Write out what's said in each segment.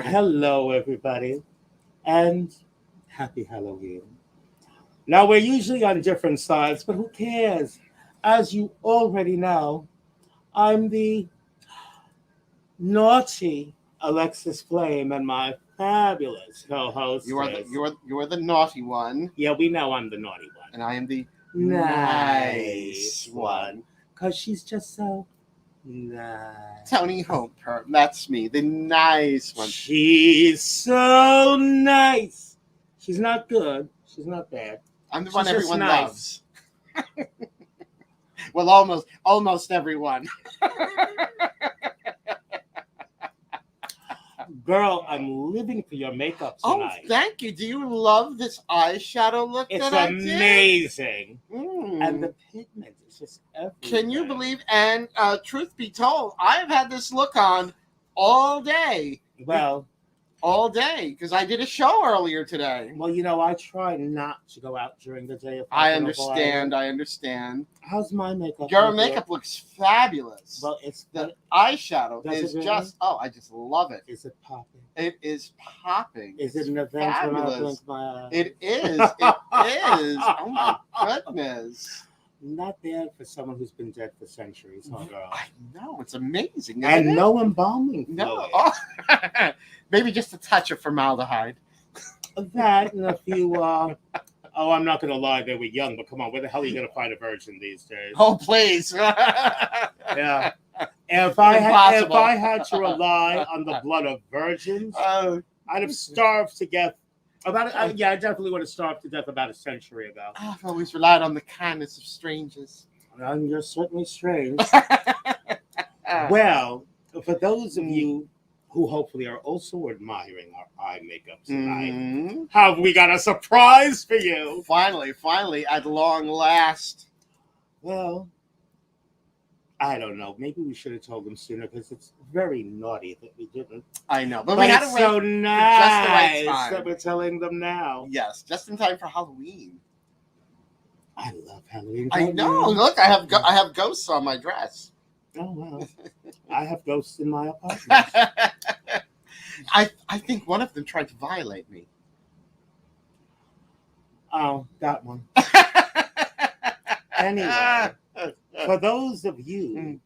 hello, everybody, and happy Halloween. Now, we're usually on different sides, but who cares? As you already know, I'm the naughty Alexis Flame, and my fabulous co-host You are the is. you are the naughty one, Yeah, we know I'm the naughty one. and I am the Nice nice one. Because she's just so nice. Toni Homeperm. That's me, the nice one. She's so nice. She's not good. She's not bad. I'm the She's one just everyone nice. loves. Well, almost everyone. Girl, I'm living for your makeup Oh, tonight. thank you. Do you love this eyeshadow look It's that I did? amazing. Mm. And the pigment is just everywhere. Can you believe? And truth be told, I've had this look on all day. Well, All day, because I did a show earlier today. I try not to go out during the day. If I can avoid it. understand. How's my makeup? Your look? makeup looks fabulous. Well, it's The eyeshadow Does is it really? I just love it. Is it popping? It is popping. Is it It's an event when I fabulous. blink my eyes? It is. It is. Oh my goodness. Not bad for someone who's been dead for centuries, huh, girl? I know. It's amazing. And isn't it? no embalming fluid. No. Oh. Maybe just a touch of formaldehyde. That and a few. I'm not gonna lie, they were young, but come on, where the hell are you gonna find a virgin these days? Oh, please. Yeah. And if I Impossible. had to rely on the blood of virgins, Oh, I'd have starved to death. I definitely would have starved to death about a century ago. I've always relied on the kindness of strangers. And you're certainly strange. Well, for those of you who hopefully are also admiring our eye makeup tonight, Mhm. have we got a surprise for you? Finally, at long last. Well, I don't know. Maybe we should have told them sooner because it's very naughty that we didn't. I know, But we had it's to so wait nice time. that we're telling them now. Yes, just in time for Halloween. I love Halloween. I don't know. you? Look, I have ghosts on my dress. Oh, well. I have ghosts in my apartment. I think one of them tried to violate me. Oh, that one. Anyway, for those of you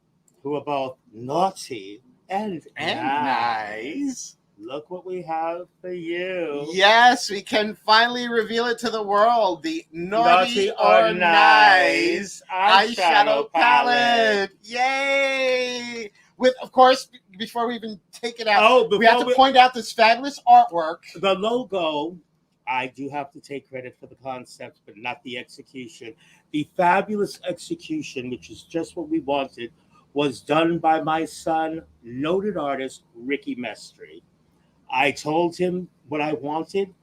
who are both naughty and nice. look what we have for you. Yes, we can finally reveal it to the world. The Naughty or Nice Nice eyeshadow palette. Yay! With, of course, before we even take it out, we have to point out this fabulous artwork. The logo, I do have to take credit for the concept, but not the execution. The fabulous execution, which is just what we wanted, was done by my son, noted artist Ricky Mestri. I told him what I wanted,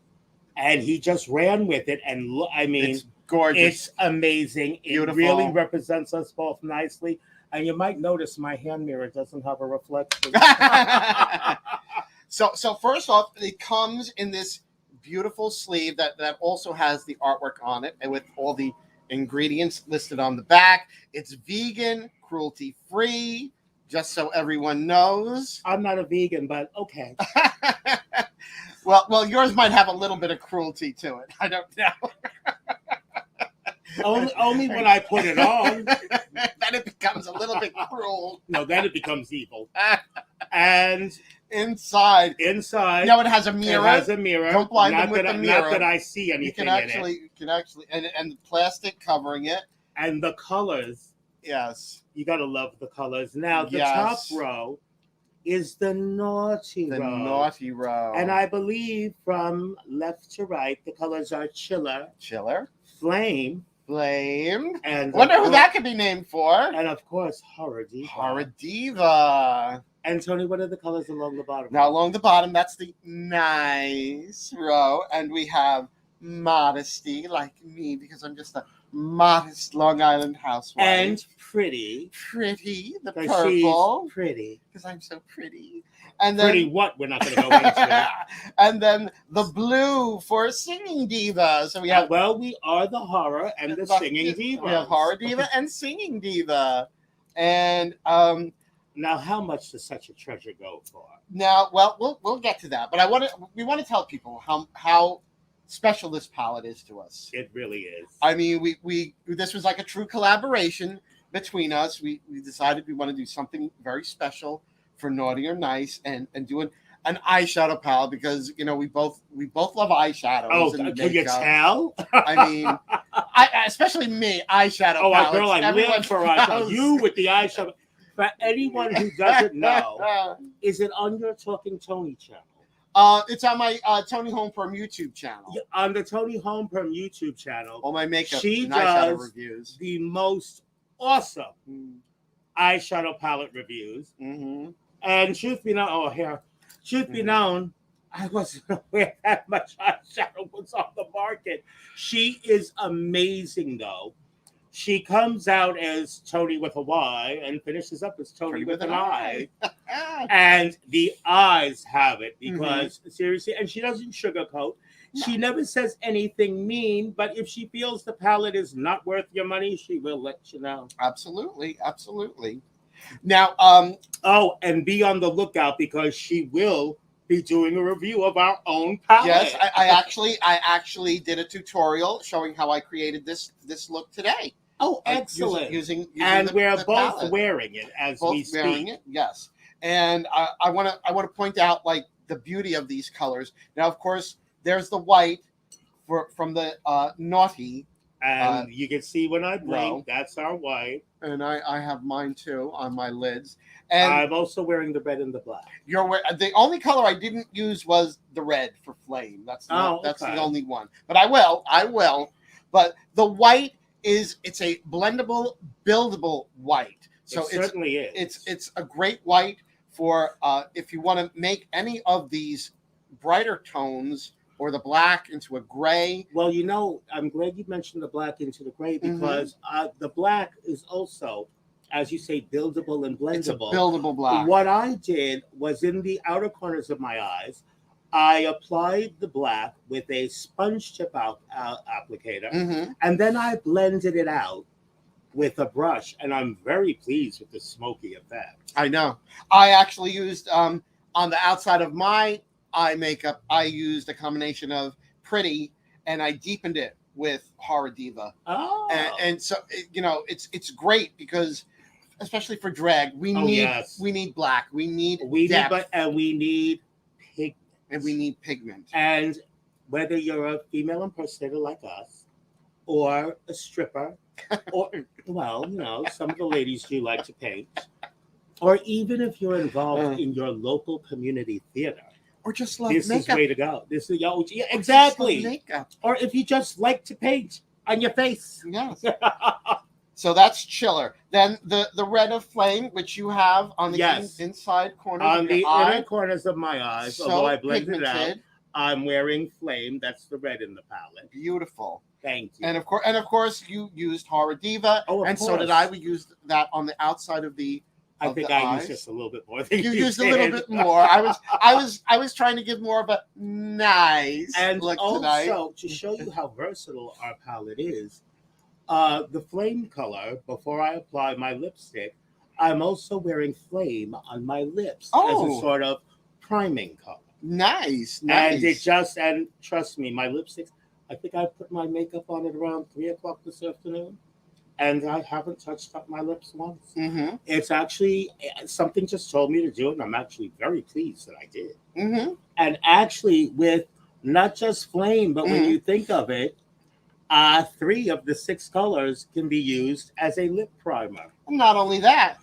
and he just ran with it. And It's gorgeous. It's amazing. Beautiful. It really represents us both nicely. And you might notice my hand mirror doesn't have a reflection. So first off, it comes in this beautiful sleeve that also has the artwork on it, and with all the ingredients listed on the back. It's vegan, cruelty-free, just so everyone knows. I'm not a vegan, but okay. Well, yours might have a little bit of cruelty to it. I don't know. Only when I put it on. Then it becomes a little bit cruel. No, then it becomes evil. And inside, no, it has a mirror. It has a mirror. Don't blind them with the mirror. Not that I see anything You can actually, and the plastic covering it, and the colors. Yes, you gotta love the colors. Now the top row is the naughty row. The naughty row, and I believe from left to right, the colors are chiller, flame, and wonder who that could be named for. And of course, horror diva. Horror diva. And Toni, what are the colors along the bottom? Now along the bottom, that's the nice row, and we have modesty, like me, because I'm just a modest Long Island housewife. And pretty, the purple, she's pretty, because I'm so pretty. And then pretty what? We're not going to go into. And then the blue for singing diva. So we have we are the horror and the singing diva. We have horror diva and singing diva, and Now, how much does such a treasure go for? Now, well, we'll get to that, but we want to tell people how special this palette is to us. It really is. I mean, we this was like a true collaboration between us. We decided we want to do something very special for Naughty or Nice, and doing an eyeshadow palette because we both love eyeshadows. Oh, and can you makeup. tell? I mean, especially me, eyeshadow. Oh, palettes. girl, I Everyone live for eyeshadow. knows. You with the eyeshadow. For anyone who doesn't know, is it on your Talking Toni channel? It's on my Toni Homeperm YouTube channel. Yeah, on the Toni Homeperm YouTube channel, All my makeup she and eyeshadow does reviews. the most awesome eyeshadow palette reviews. Mm-hmm. And truth be known, truth be known, I wasn't aware that much eyeshadow was on the market. She is amazing, though. She comes out as Toni with a Y and finishes up as Toni with an I. And the eyes have it because, seriously, and she doesn't sugarcoat. No. She never says anything mean, but if she feels the palette is not worth your money, she will let you know. Absolutely, absolutely. Now, and be on the lookout because she will be doing a review of our own palette. Yes, I actually did a tutorial showing how I created this look today. Oh, excellent! Using and we're the both palette. wearing it as both we speak. Wearing it, yes. And I want to point out like the beauty of these colors. Now, of course, there's the white from the Naughty. And you can see when I blink, row. That's our white. And I have mine too on my lids. And I'm also wearing the red and the black. The only color I didn't use was the red for flame. That's the only one. But I will. But the white it's a blendable, buildable white. So it certainly is. It's a great white for if you want to make any of these brighter tones or the black into a gray. Well, I'm glad you mentioned the black into the gray because the black is also, as you say, buildable and blendable. It's a buildable black. What I did was in the outer corners of my eyes, I applied the black with a sponge tip applicator, and then I blended it out with a brush, and I'm very pleased with the smoky effect. I know. I actually used on the outside of my eye makeup, I used a combination of Pretty, and I deepened it with Horror Diva. Oh, and so it's great because, especially for drag, we need black, we need depth. And we need pigment. And we need pigment. And whether you're a female impersonator like us, or a stripper, or some of the ladies do like to paint, or even if you're involved in your local community theater. Or just love this makeup. Is way to go. This is exactly. Makeup. Or if you just like to paint on your face. Yes. So that's Chiller. Then the red of Flame, which you have on the inside corner on of your the eye. inner corners of my eyes. So although I blended it pigmented. out, I'm wearing Flame. That's the red in the palette. Beautiful. Thank you. And of course, you used Horror Diva. Oh, and so did I. We used that on the outside of the. I think I used just a little bit more. Than you used a little bit more. I was trying to give more of a nice look tonight. And also to show you how versatile our palette is, the Flame color. Before I apply my lipstick, I'm also wearing Flame on my lips as a sort of priming color. Nice. And trust me, my lipsticks. I think I put my makeup on at around 3:00 this afternoon. And I haven't touched up my lips once. It's actually something just told me to do it, and I'm actually very pleased that I did. And actually, with not just Flame, but when you think of it, 3 of the 6 colors can be used as a lip primer. Not only that,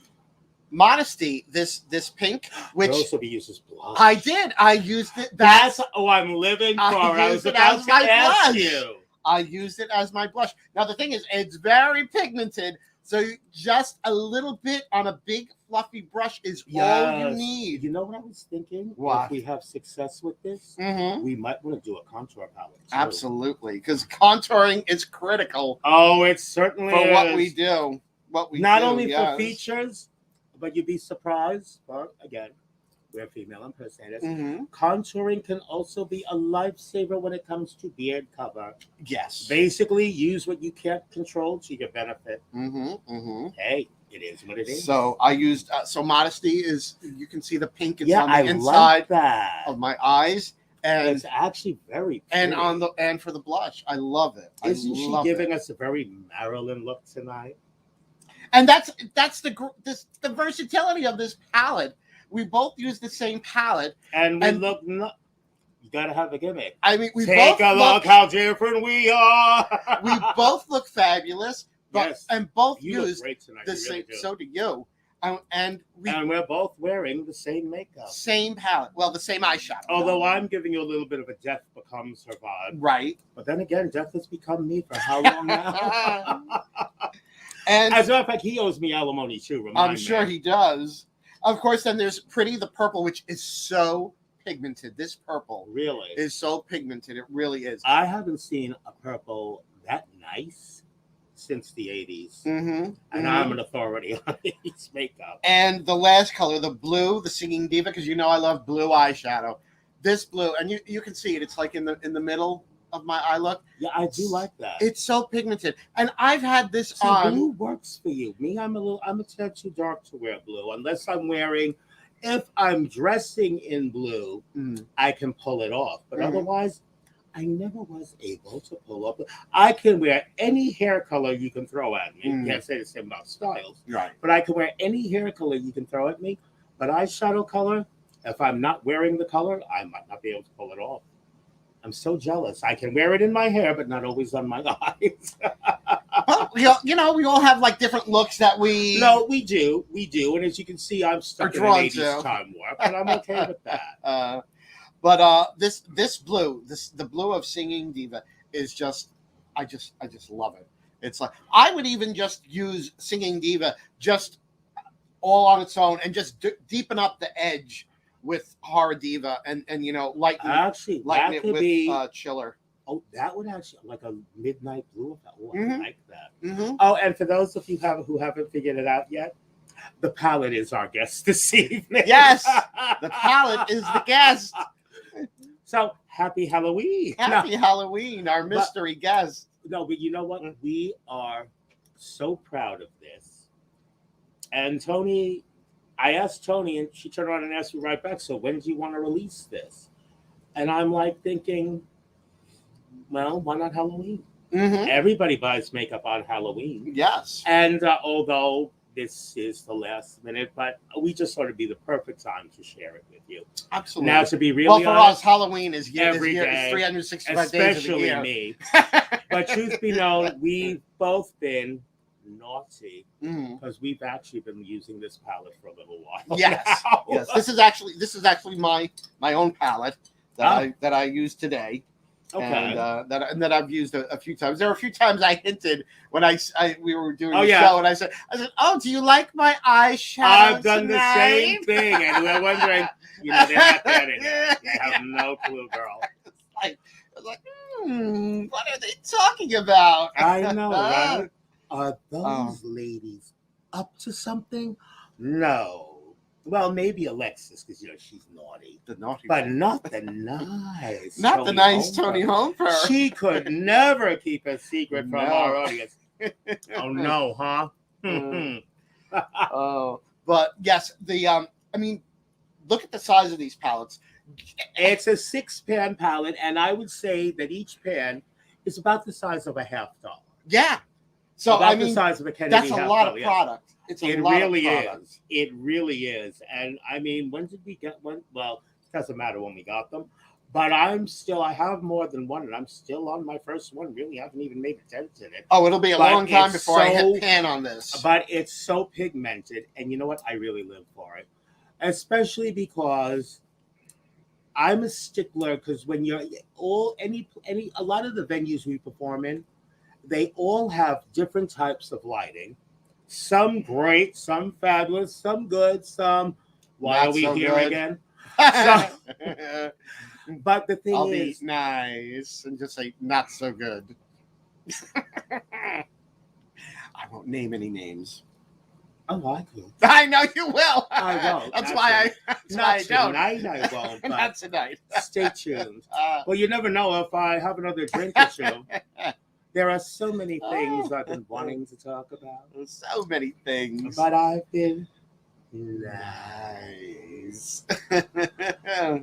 Modesty, this pink, which could also be used as blush. I did. I used it. I'm living for. I was about to ask you. I used it as my blush. Now, the thing is, it's very pigmented, so just a little bit on a big, fluffy brush is all you need. You know what I was thinking? What? If we have success with this, we might want to do a contour palette, too. Absolutely, because contouring is critical. Oh, it certainly is. For what we do. Not only for features, but you'd be surprised, but again, we're female impersonators. Contouring can also be a lifesaver when it comes to beard cover. Yes. Basically, use what you can't control to your benefit. Hey, It is what it is. So I used so Modesty is, you can see the pink. It's yeah, on the I inside like that. of my eyes, and It's actually very pretty. and for the blush, I love it. Isn't she love giving it. us a very Marilyn look tonight? And that's the versatility of this palette. We both use the same palette, And we And- look. You gotta have a gimmick. I mean, we Take both a look how different we are. we both look fabulous, but Yes. and both You look use great tonight. the You same. really do. So do you, and we And we're both wearing the same makeup. same palette. Well, the same eyeshadow. Although I'm giving you a little bit of a Death Becomes Her vibe. right, But then again, Death has become me for how long now? and As a matter of fact, he owes me alimony too. I'm sure he does. Of course, then there's Pretty the purple, which is so pigmented. This purple Really? is so pigmented. It really is. I haven't seen a purple that nice since the 80s. Mm-hmm. And I'm an authority on his makeup. And the last color, the blue, the Singing Diva, because you know I love blue eyeshadow. This blue, and you can see it. It's like in the middle of my eye look. Yeah, I do like that. It's so pigmented, and I've had this See, on. blue works for you. Me, I'm a tad too dark to wear blue. Unless I'm wearing, if I'm dressing in blue, Mm. I can pull it off. But Mhm. otherwise, I never was able to pull up. I can wear any hair color you can throw at me. Mm. Can't say the same about styles, Right. but I can wear any hair color you can throw at me. But eyeshadow color, if I'm not wearing the color, I might not be able to pull it off. I'm so jealous. I can wear it in my hair, but not always on my eyes. But we all have like different looks that we. No, we do. And as you can see, I'm stuck in an drawn 80s to. time warp, but I'm okay with that. But this blue, the blue of Singing Diva is just, I just love it. It's like I would even just use Singing Diva just all on its own and just deepen up the edge with Horror Diva and lighten Actually, lighten that it could with be. Chiller. Oh, that would actually like a midnight blue. Oh, I Mhm. like that. Mm-hmm. Oh, and for those of you who haven't figured it out yet, the palette is our guest this evening. Yes, the palette is the guest. So happy Halloween. Happy Halloween, our mystery guest. No, but you know what? We are so proud of this. And Toni, I asked Toni, and she turned around and asked me right back, so when do you want to release this? And I'm like thinking, well, why not Halloween? Mm-hmm. Everybody buys makeup on Halloween. Yes. And although this is the last minute, but we just thought it'd be the perfect time to share it with you. Absolutely. Now, to be really well, for honest, us, Halloween is every day, is 365 days of the especially year. me. But truth be known, we've both been naughty Mhm. because we've actually been using this palette for a little while. Yes. now. Yes. This is actually my own palette that I used today. Okay. And that I've used a few times. There were a few times I hinted when we were doing Oh, the yeah. show, and I said, "Oh, do you like my eyeshadow?" I've done the tonight?" same thing, and we're wondering, they're not getting it. They have no clue, girl. I was like, what are they talking about? I know, right? Are those ladies up to something? No. Well, maybe Alexis, because she's naughty, The naughty but one. not the nice. Not the nice Toni Homeperm. Homeperm. She could never keep a secret from No. our audience. Oh no, huh? Oh, but yes, look at the size of these palettes. It's a 6-pan palette, and I would say that each pan is about the size of a $50. Yeah. So about the size of a Kennedy that's a lot of $50, product. It's a It lot really of product. is. It really is. And I mean, when did we get one? Well, it doesn't matter when we got them. But I have more than one, and I'm still on my first one. Really haven't even made a dent in it. Oh, it'll be a But long time it's before I so- hit pan on this. But it's so pigmented, and you know what? I really live for it. Especially because I'm a stickler, because when you're a lot of the venues we perform in, they all have different types of lighting. Some great, some fabulous, some good, some why Not are we so here good. again? I'll But the thing be is, nice and just say not so good. I won't name any names. oh, I could. I know you will. I won't. That's Not why Not I don't. tonight, I won't. But Not tonight. stay tuned. Well, you never know if I have another drink or two. There are so many things I've been wanting to talk about, So many things. but I've been Nice. I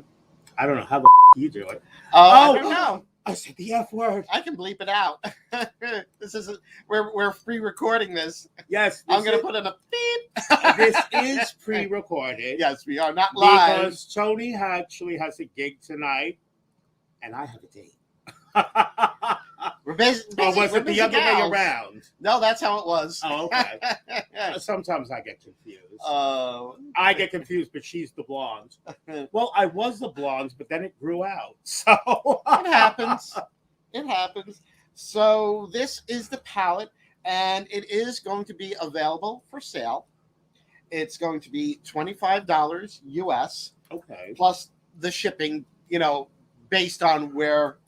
don't know how the you do it. I don't know. I said the F word. I can bleep it out. This is we're pre-recording this. Yes, I'm gonna put in a beep. This is pre-recorded. Yes, we are not live. Because Toni actually has a gig tonight, and I have a date. We're busy. Or was we're it the busy other way gals. around? No, that's how it was. Oh, okay. Sometimes I get confused. Oh. I get confused, but she's the blonde. Well, I was the blonde, but then it grew out. So It happens. It happens. So this is the palette, and it is going to be available for sale. It's going to be $25 US Okay. plus the shipping. Based on where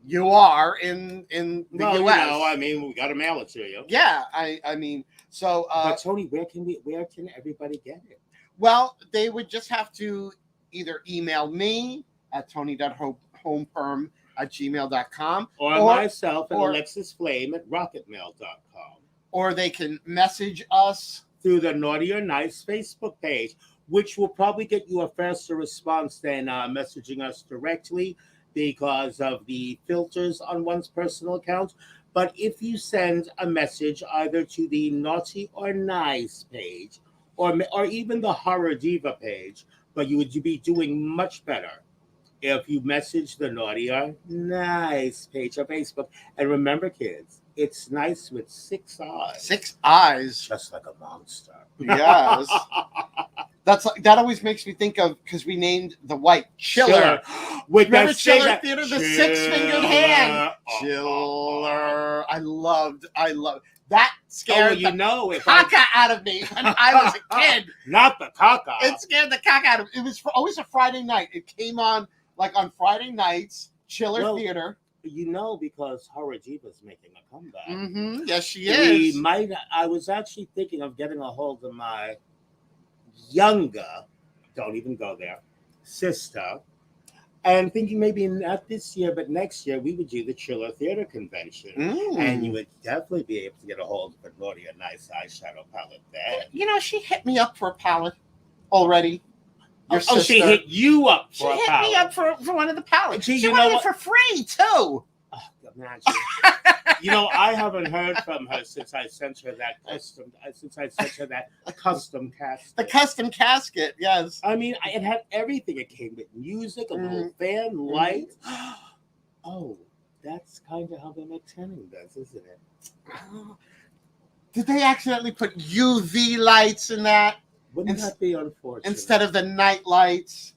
you are in the Well, US. I mean, we got to mail it to you. Yeah, I mean, so. But Toni, where can everybody get it? Well, they would just have to either email me at tony.homeperm@gmail.com Or myself at alexisflame@rocketmail.com. or they can message us through the Naughty or Nice Facebook page, which will probably get you a faster response than messaging us directly because of the filters on one's personal account. But if you send a message either to the Naughty or Nice page or even the Horror Diva page, but you would be doing much better if you message the Naughty or Nice page on Facebook. And remember, kids, it's nice with 6 eyes. 6 eyes. Just like a monster. Yes. That always makes me think of, because we named the white Chiller. With Remember the Chiller Theater, the 6-fingered hand. Chiller. I loved that. Scared the caca out of me when I was a kid. Not the caca. It scared the caca out of me. It was always a Friday night. It came on like on Friday nights. Chiller Theater. Because Horror Diva's making a comeback. Mm-hmm. Yes, she is. I was actually thinking of getting a hold of my younger, don't even go there, sister, and thinking maybe not this year, but next year we would do the Chiller Theater Convention. And you would definitely be able to get a hold of a Naughty or Nice eyeshadow palette then. She hit me up for a palette already. She hit you up for a palette. She hit me up for one of the palettes. Gee, she wanted it for free, too. Imagine. I haven't heard from her since I sent her that custom casket. The custom casket, yes. I mean, it had everything. It came with music, a little fan, light. Oh, that's kind of how the McTenning does, isn't it? Did they accidentally put UV lights in that? Wouldn't that be unfortunate? Instead of the night lights?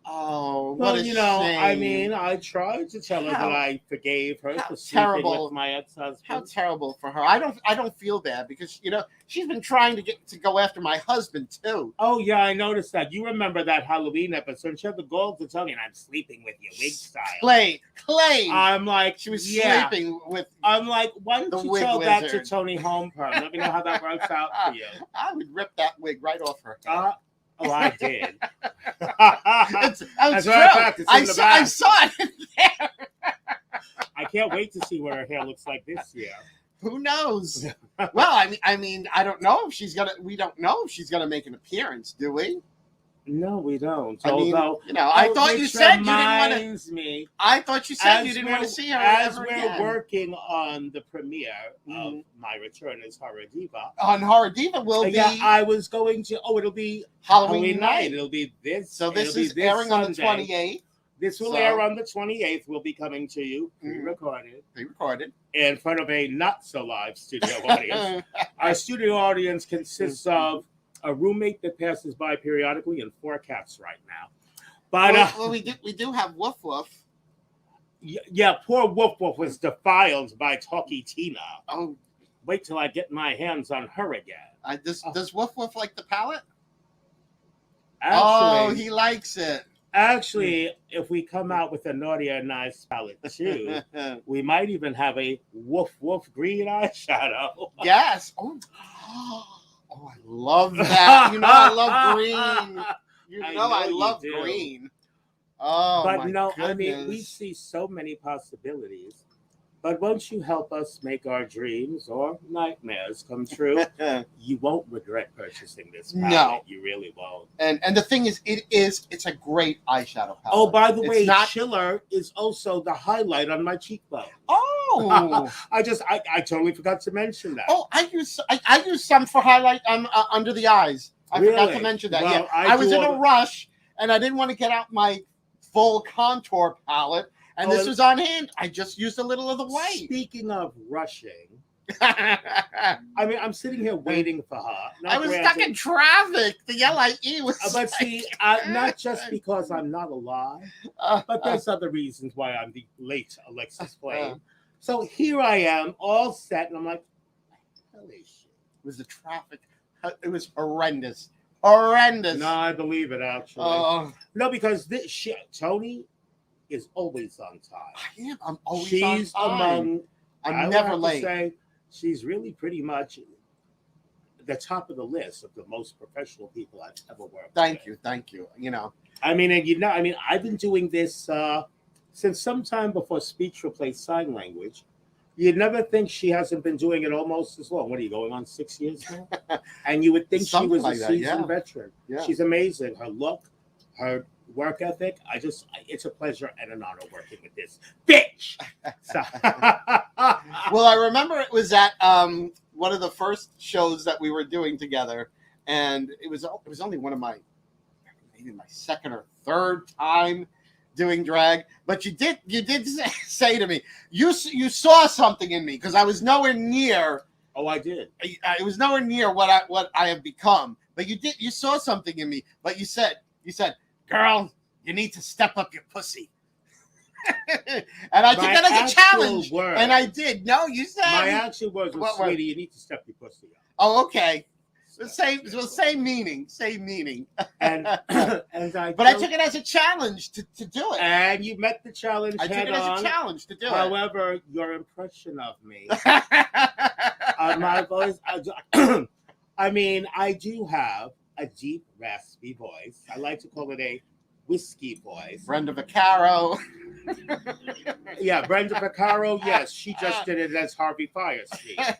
Oh, well, what a shame. I mean, I tried to tell her that I forgave her for sleeping with my ex-husband. How terrible for her. I don't feel bad because she's been trying to go after my husband too. Oh yeah, I noticed that. You remember that Halloween episode? She had the gall to tell me, and I'm sleeping with you, wig style. Clay. I'm like, she was sleeping with. I'm like, why don't you tell wizard. that to Toni Homeperm? Let me know how that works out for you. I would rip that wig right off her head. Oh, I did. That's true. I saw it in there. I can't wait to see what her hair looks like this year. Who knows? Well, I mean, I don't know if she's gonna. We don't know if she's gonna make an appearance, do we? No, we don't. I mean, I thought you said you didn't want to. I thought you said you didn't want to see her as ever we're again. Working on the premiere of my return as Horror Diva. On Horror Diva will be. Yeah, I was going to. Oh, it'll be Halloween night. It'll be this. So this is airing Sunday. On the 28th. This will air on the 28th. We'll be coming to you pre-recorded in front of a not so live studio audience. Our studio audience consists of a roommate that passes by periodically and 4 cats right now. But we do have Woof Woof. Yeah, poor Woof Woof was defiled by Talkie Tina. Oh, wait till I get my hands on her again. Does Woof Woof like the palette? Actually, he likes it. Actually, if we come out with a Naughty or Nice palette too, we might even have a Woof Woof green eyeshadow. Yes. Oh, I love that. I love green. I love green. Oh, but my goodness. I mean, we see so many possibilities. But once you help us make our dreams or nightmares come true, you won't regret purchasing this palette. No. You really won't. And the thing is, it's a great eyeshadow palette. Oh, by the It's way, not- Chiller is also the highlight on my cheekbone. Oh, I totally forgot to mention that. oh, I use some for highlight under the eyes. I forgot to Really? mention that. Well, Yeah, I I was do in all a the- rush and I didn't want to get out my full contour palette, and Oh, this was on hand. I just used a little of the white. Speaking of rushing, I I mean, I'm sitting here waiting for her. Not was granted- stuck in traffic. The LIE was. But see, not just because I'm not alive, but there's other reasons why I'm the late Alexis Flame. So here I am, all set, and I'm like, holy shit. It was the traffic. It was horrendous. Horrendous. No, I believe it actually. Oh, No, because this shit, Toni is always on time. I am. I'm always She's on time. among. I I'm would never have to late. say, she's really pretty much the top of the list of the most professional people I've ever worked Thank with. you. You know, I mean, and I've been doing this since sometime before speech replaced sign language. You'd never think she hasn't been doing it almost as long. What are you going on 6 years now? And you would think Something she was like a that, seasoned yeah. veteran. Yeah. She's amazing. Her look, her work ethic. It's a pleasure and an honor working with this bitch. So, well, I remember it was at one of the first shows that we were doing together, and it was only one of maybe my second or third time doing drag. But you did say to me, you saw something in me, because I was nowhere near. oh, I did. It was nowhere near what I have become. But you saw something in me. But you said, girl, you need to step up your pussy. And I took My that as a actual challenge, words- and I did. No, you said. My actual words were, What were- sweetie, you need to step your pussy up. Oh, okay. So, Same meaning. and and I But I told- took it as a challenge to do it. and you met the challenge I took head it as on. a challenge to do However, your impression of me, it. my voice, I mean, I do have a deep, raspy voice. I like to call it a whiskey voice. Brenda Vaccaro. Yeah, Brenda Vaccaro, yes, she just did it as Harvey Firestein.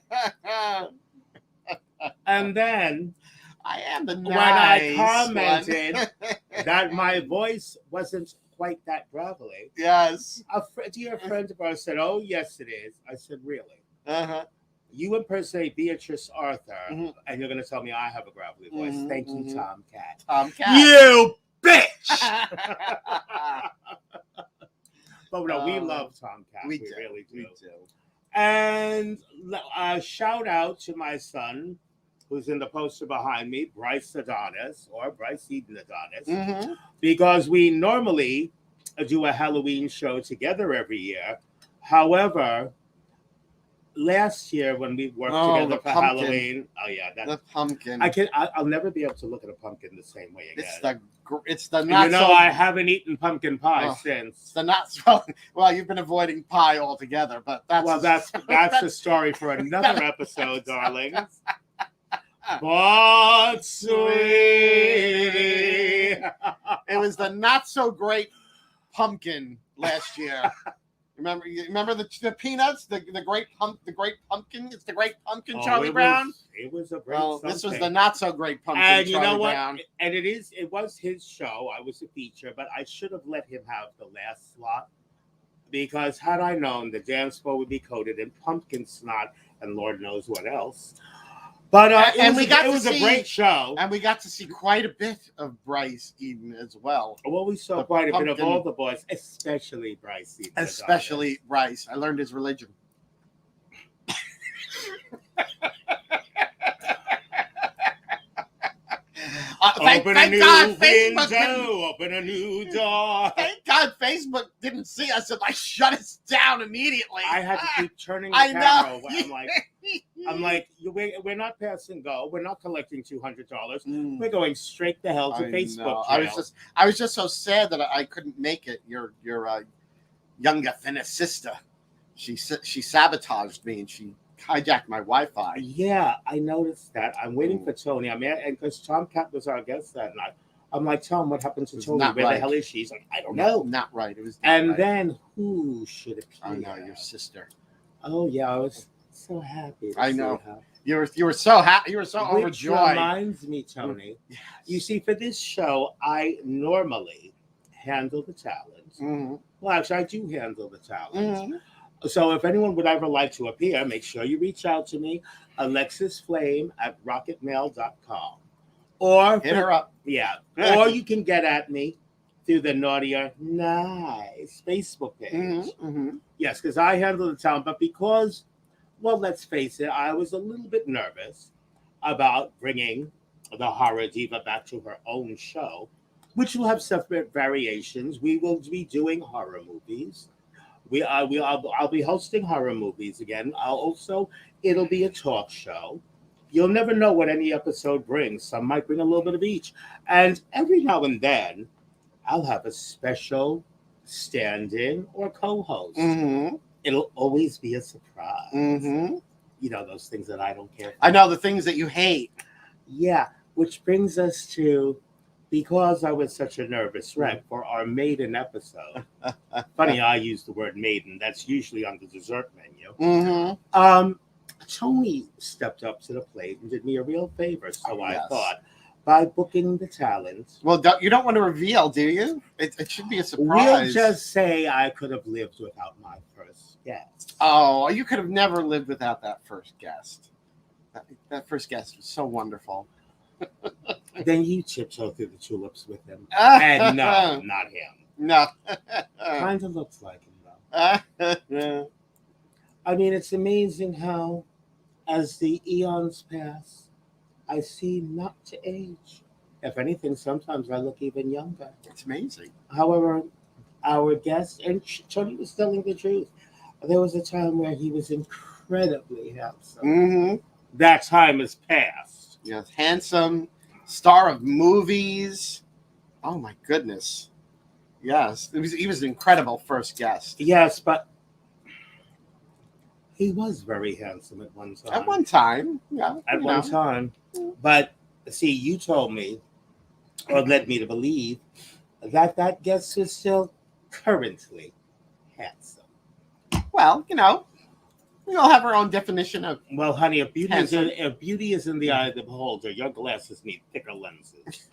And then I am the when I nice commented one. that my voice wasn't quite that gravelly, Yes. a dear friend of ours said, "Oh, yes, it is." I said, "Really? Uh-huh. You impersonate Beatrice Arthur, Mhm. and you're going to tell me I have a gravelly voice? Mhm, Thank you, mhm. Tomcat." Tomcat. You bitch! But no, we love Tomcat. We We do. really do. We do. And a shout out to my son, who's in the poster behind me, Bryce Adonis, or Bryce Eden Adonis, Mhm. because we normally do a Halloween show together every year. However, last year when we worked Oh, together the for pumpkin. Halloween, oh yeah, The pumpkin. I'll never be able to look at a pumpkin the same way again. It's the And not you know, so. I haven't eaten pumpkin pie Oh, since. It's the not so. Well, you've been avoiding pie altogether, but That's a story for another episode, darlings. But sweetie, It was the not so great pumpkin last year. Remember the peanuts, the great pumpkin. It's the great pumpkin, Oh, Charlie Brown. It was a great. Well, this was something. the not so great pumpkin, And you Charlie know what? Brown. And it was his show. I was a feature, but I should have let him have the last slot, because had I known, the dance floor would be coated in pumpkin snot and Lord knows what else. But And we got it to was see- a great show. And we got to see quite a bit of Bryce Eden as well. Well, we saw the quite a bit of pumpkin- all the boys, especially Bryce. Eden Adonis. Especially Bryce. I learned his religion. Thank Open a new God Facebook didn't- window, open a new door. Thank God Facebook didn't see us and like shut us down immediately. I had to keep turning the I camera. know. I'm like, we're not passing go. We're not collecting $200. Mm, We're going straight the hell to I Facebook. know. Jail. I was just so sad that I couldn't make it. Your younger thinner sister, she sabotaged me and she hijacked my Wi-Fi. Yeah, I noticed that. I'm waiting Mm. for Toni. I mean, and because Tomcat was our guest that night, I'm like, Tom, what happened to It was Toni? not Where right. the hell is she? He's like, I don't know. Not right. It was. Not And right. then who should appear? I know your sister. Oh yeah, I was so happy to I see know. her. You were so happy. You were so Which overjoyed. reminds me, Tony, Yes. you see, for this show, I normally handle the talent. Mm-hmm. Well, actually, I do handle the talent. Mm-hmm. So if anyone would ever like to appear, make sure you reach out to me, alexisflame@rocketmail.com. Or, Hit her up. yeah, or you can get at me through the Naughtier Nice Facebook Mm-hmm. page. Mm-hmm. Yes, because I handle the talent, but because, well, let's face it, I was a little bit nervous about bringing the horror diva back to her own show, which will have separate variations. We will be doing horror movies. I'll be hosting horror movies again. It'll be a talk show. You'll never know what any episode brings. Some might bring a little bit of each, and every now and then, I'll have a special stand-in or co-host. Mm-hmm. It'll always be a surprise. Mm-hmm. You know, those things that I don't care for. I know the things that you hate. Yeah, which brings us to, because I was such a nervous wreck for our maiden episode. Funny, I use the word maiden. That's usually on the dessert menu. Mm-hmm. Tony stepped up to the plate and did me a real favor. So I Yes. thought, by booking the talent, Well, you don't want to reveal, do you? It should be a surprise. we'll just say I could have lived without my first guest. Oh, you could have never lived without that first guest. That first guest was so wonderful. Then you tiptoe through the tulips with him. And no, not him. No. Kind of looks like him, though. I mean, it's amazing how, as the eons pass, I seem not to age. If anything, sometimes I look even younger. It's amazing. However, our guest, and Tony was telling the truth, there was a time where he was incredibly handsome. Mm-hmm. That time has passed. Yes, handsome, star of movies. Oh my goodness. Yes, he was an incredible first guest. Yes, but he was very handsome at one time. At one time, yeah. At one time. But see, you told me, or led me to believe, that that guest was still currently handsome. Well, we all have our own definition of. Well, honey, if beauty Handsome. is in the eye of the beholder, your glasses need thicker lenses.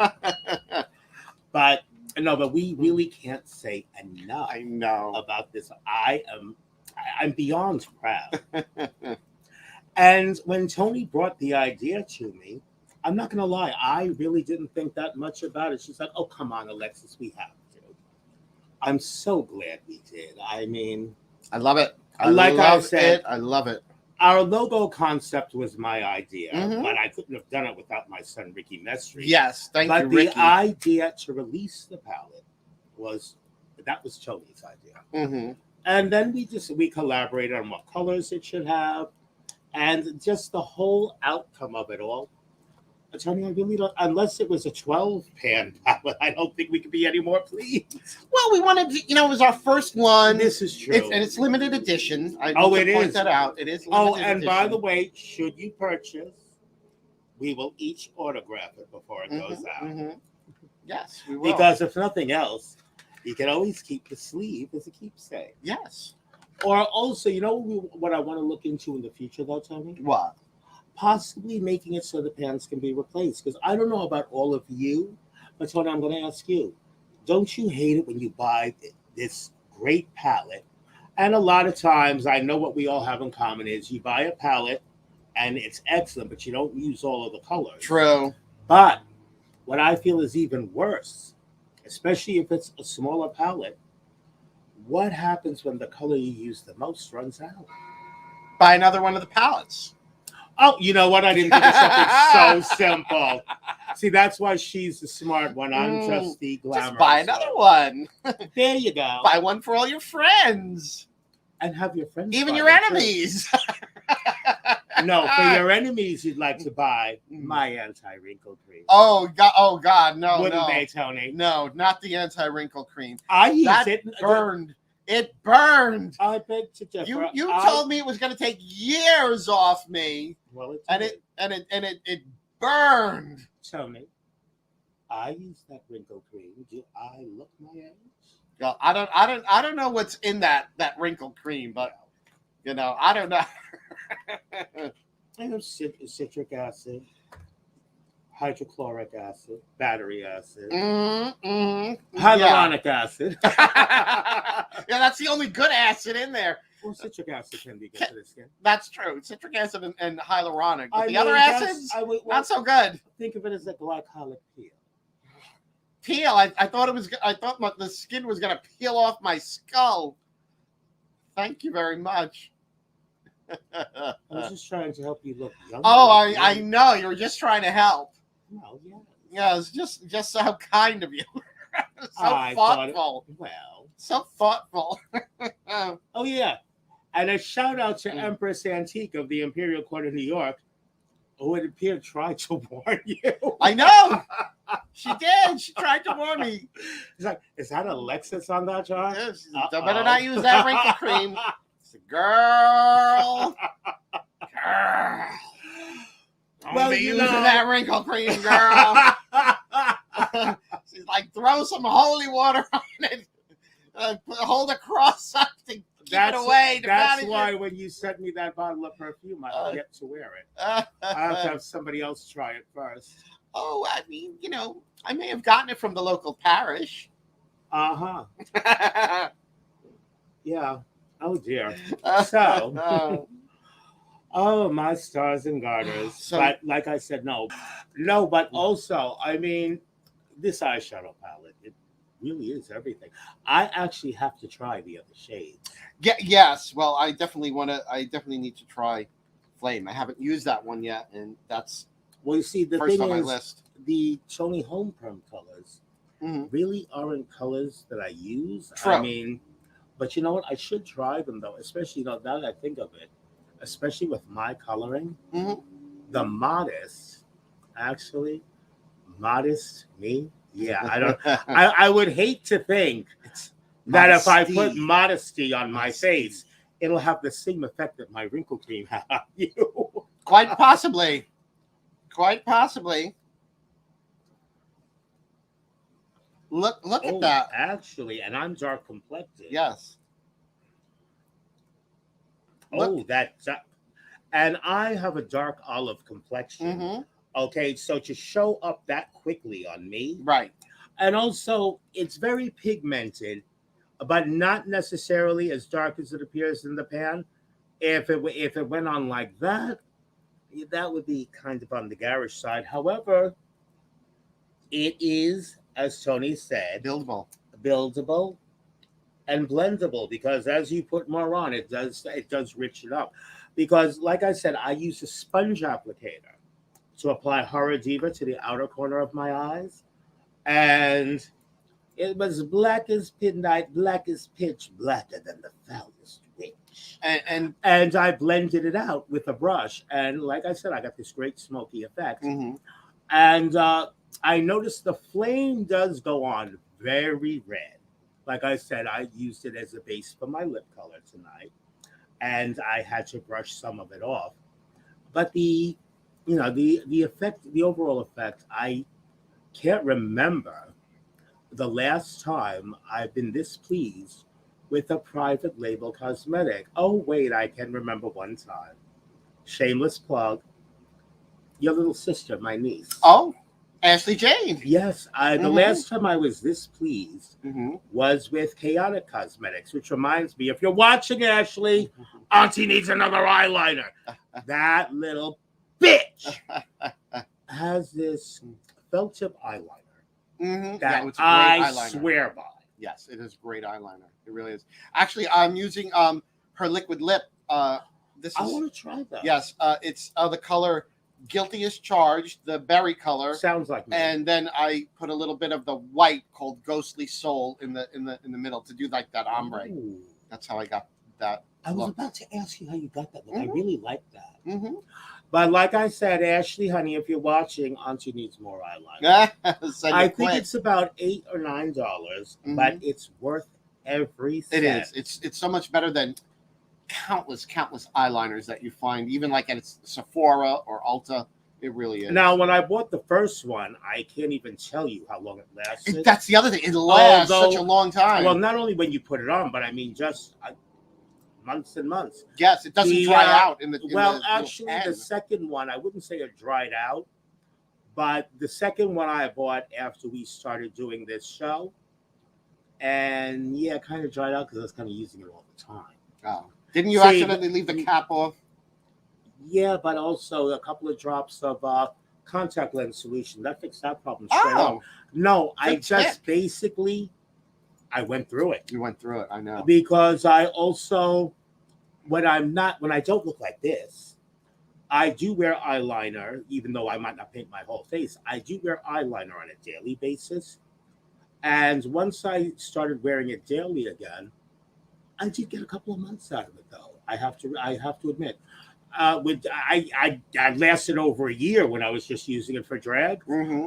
But but we really can't say enough I know. about this. I'm beyond proud. And when Tony brought the idea to me, I'm not gonna lie, I really didn't think that much about it. She's like, "Oh, come on, Alexis, we have to." I'm so glad we did. I mean, I love it. I said, I love it. our logo concept was my idea, Mhm. but I couldn't have done it without my son Ricky Mestri. Yes, thank But you, the Ricky. idea to release the palette was Tony's idea. Mm-hmm. And then we collaborated on what colors it should have, and just the whole outcome of it all. Tony, I really don't. Unless it was a 12-pan palette, I don't think we could be any more pleased. Well, we wanted to, it was our first one. This is true. And it's limited edition. I Oh, need it to point is. that out. It is limited Oh, and by edition. the way, should you purchase, we will each autograph it before it goes Mhm, out. mhm. Yes, we will. Because if nothing else, you can always keep the sleeve as a keepsake. Yes. Or also, what I want to look into in the future, though, Tony? What? Possibly making it so the pans can be replaced. Because I don't know about all of you, but Tony, I'm going to ask you, don't you hate it when you buy this great palette? And a lot of times, I know what we all have in common is you buy a palette and it's excellent, but you don't use all of the colors. True. But what I feel is even worse, especially if it's a smaller palette, what happens when the color you use the most runs out? Buy another one of the palettes. Oh, you know what? I didn't think of something so simple. See, that's why she's the smart one. I'm just the glamorous. Just buy another one. There you go. Buy one for all your friends. And have your friends. Even buy your them, too. enemies. No, for your enemies, you'd like to buy my anti-wrinkle cream. Oh God, no, Wouldn't no. they, Tony? No, not the anti-wrinkle cream. I use That it. burned. It burned. I beg to differ. You told me it was going to take years off me, Well, and it burned. Tony, I use that wrinkle cream. Do I look my age? Well, I don't know what's in that wrinkle cream, but You know, I don't know. I have citric acid, hydrochloric acid, battery acid, hyaluronic acid. Yeah, that's the only good acid in there. Well, citric acid can be good for the skin. That's true. Citric acid and hyaluronic. But I the mean, other acids, not so good. Think of it as a glycolic peel. Peel. I thought it was. I thought the skin was gonna peel off my skull. Thank you very much. I was just trying to help you look younger. Oh, I know. You were just trying to help. Well, yeah. Yeah, it's just so kind of you. So thoughtful. So thoughtful. Oh, yeah. And a shout out to Empress Antique of the Imperial Court of New York, who it appeared tried to warn you. I know. She did. She tried to warn me. She's like, is that Alexis on that jar? Yeah, I better not use that wrinkle cream. It's a girl. Don't be using that wrinkle cream, girl. She's like, throw some holy water on it. Hold a cross up to keep it away. That's why when you sent me that bottle of perfume, I don't get to wear it. I have to have somebody else try it first. Oh, I mean, you know, I may have gotten it from the local parish. Uh-huh. Yeah. Oh, dear. So, oh, my stars and garters. But like I said, no, but also, I mean, this eyeshadow palette, it really is everything. I actually have to try the other shades. Yeah, yes. Well, I definitely need to try Flame. I haven't used that one yet, and that's well, you see, the first thing on my is, list. The Toni Homeperm colors really aren't colors that I use. True. I mean, but you know what? I should try them though, especially now that I think of it, especially with my coloring. The Modest me. Yeah, I don't. I would hate to think that if I put modesty on my face, it'll have the same effect that my wrinkle cream had on you. Quite possibly. Quite possibly. Look at that. Actually, and I'm dark complected. Yes. Oh, and I have a dark olive complexion. Okay, so to show up that quickly on me. Right. And also, it's very pigmented, but not necessarily as dark as it appears in the pan. If it went on like that, that would be kind of on the garish side. However, it is, as Toni said, buildable and blendable, because as you put more on, it does rich it up. Because, like I said, I use a sponge applicator to apply Horror Diva to the outer corner of my eyes, and it was black as midnight, black as pitch, blacker than the foulest witch. And I blended it out with a brush, and like I said, I got this great smoky effect. And I noticed the flame does go on very red. Like I said, I used it as a base for my lip color tonight, and I had to brush some of it off. But the effect, the overall effect, I can't remember the last time I've been this pleased with a private label cosmetic. Oh, wait, I can remember one time. Shameless plug. Your little sister, my niece. Oh, Ashley Jane. Yes, the last time I was this pleased was with Chaotic Cosmetics, which reminds me, if you're watching, Ashley, Auntie needs another eyeliner. That little bitch has this felt tip eyeliner that it's a great I eyeliner. swear by. Yes, it is great eyeliner. It really is. Actually, I'm using her liquid lip. I want to try that. Yes, it's the color Guilty as Charged, the berry color. Sounds like me. And then I put a little bit of the white called Ghostly Soul in the middle to do like that ombre. Ooh. That's how I got that. I was about to ask you how you got that look. I really like that. But like I said, Ashley, honey, if you're watching, Auntie needs more eyeliner. I think it's about $8 or $9, but it's worth every cent. It is. It's so much better than countless eyeliners that you find, even like at Sephora or Ulta. It really is. Now, when I bought the first one, I can't even tell you how long it lasted. That's the other thing. It lasts such a long time. Well, not only when you put it on, but I mean, months and months. Yes, it doesn't dry out in the Actually, the second one, I wouldn't say it dried out, but the second one I bought after we started doing this show, and yeah, it kind of dried out because I was kind of using it all the time. Oh. Didn't you accidentally leave the cap off? Yeah, but also a couple of drops of contact lens solution. That fixed that problem straight up. No, I just basically, I went through it. You went through it, I know. Because I also, when I don't look like this, I do wear eyeliner, even though I might not paint my whole face. I do wear eyeliner on a daily basis. And once I started wearing it daily again, I did get a couple of months out of it, though. I have to admit. I lasted over a year when I was just using it for drag,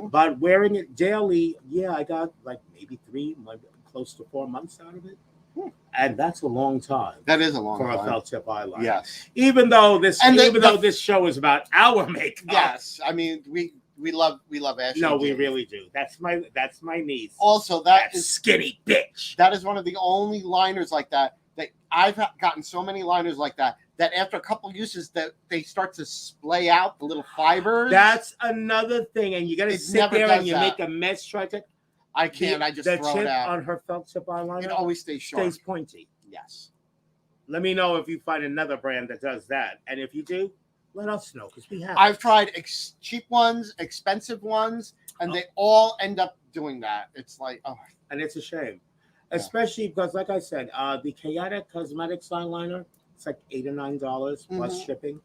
but wearing it daily, yeah, I got like maybe close to 4 months out of it, and that's a long time. That is a long time for a felt tip eyeliner. Yes, even though this show is about our makeup. Yes, I mean we love Ashley. No, we really do. That's my niece. Also, that is skinny bitch. That is one of the only liners like that I've gotten so many liners like that after a couple uses that they start to splay out the little fibers. That's another thing, and you got to sit there and you make a mess. Try to. I can't. I just throw it out. On her felt tip eyeliner, it always stays sharp. Stays pointy. Yes. Let me know if you find another brand that does that, and if you do, let us know because we have. I've tried cheap ones, expensive ones, and they all end up doing that. It's like, and it's a shame. Especially because, like I said, the Chaotic Cosmetics eyeliner, it's like $8 or $9 plus shipping.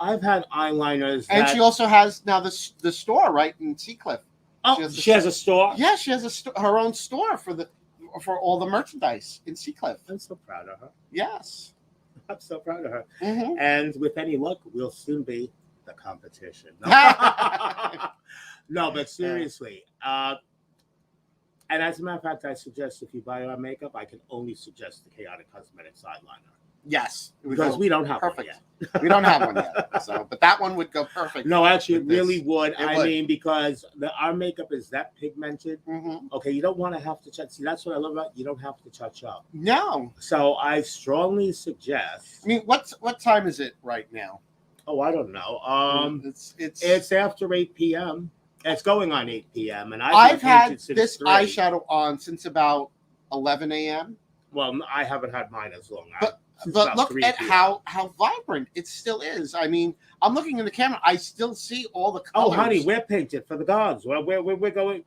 I've had eyeliners, and she also has now the store right in Seacliff. Oh, she has a store. Yeah, she has her own store for all the merchandise in Seacliff. I'm so proud of her. Yes, I'm so proud of her. And with any luck, we'll soon be the competition. No, but seriously. And as a matter of fact, I suggest if you buy our makeup, I can only suggest the Chaotic Cosmetics eyeliner. Yes, because we don't have one yet. We don't have one yet. But that one would go perfect. No, actually, it really would. I mean, because our makeup is that pigmented. Okay, you don't want to have to touch. See, that's what I love about it. You don't have to touch up. No. So I strongly suggest. I mean, what time is it right now? Oh, I don't know. It's after 8 p.m. It's going on 8 p.m. and I've had this eyeshadow on since about 11 a.m. Well, I haven't had mine as long. But look at how vibrant it still is. I mean, I'm looking in the camera. I still see all the colors. Oh, honey, we're painted for the gods. Well, we're going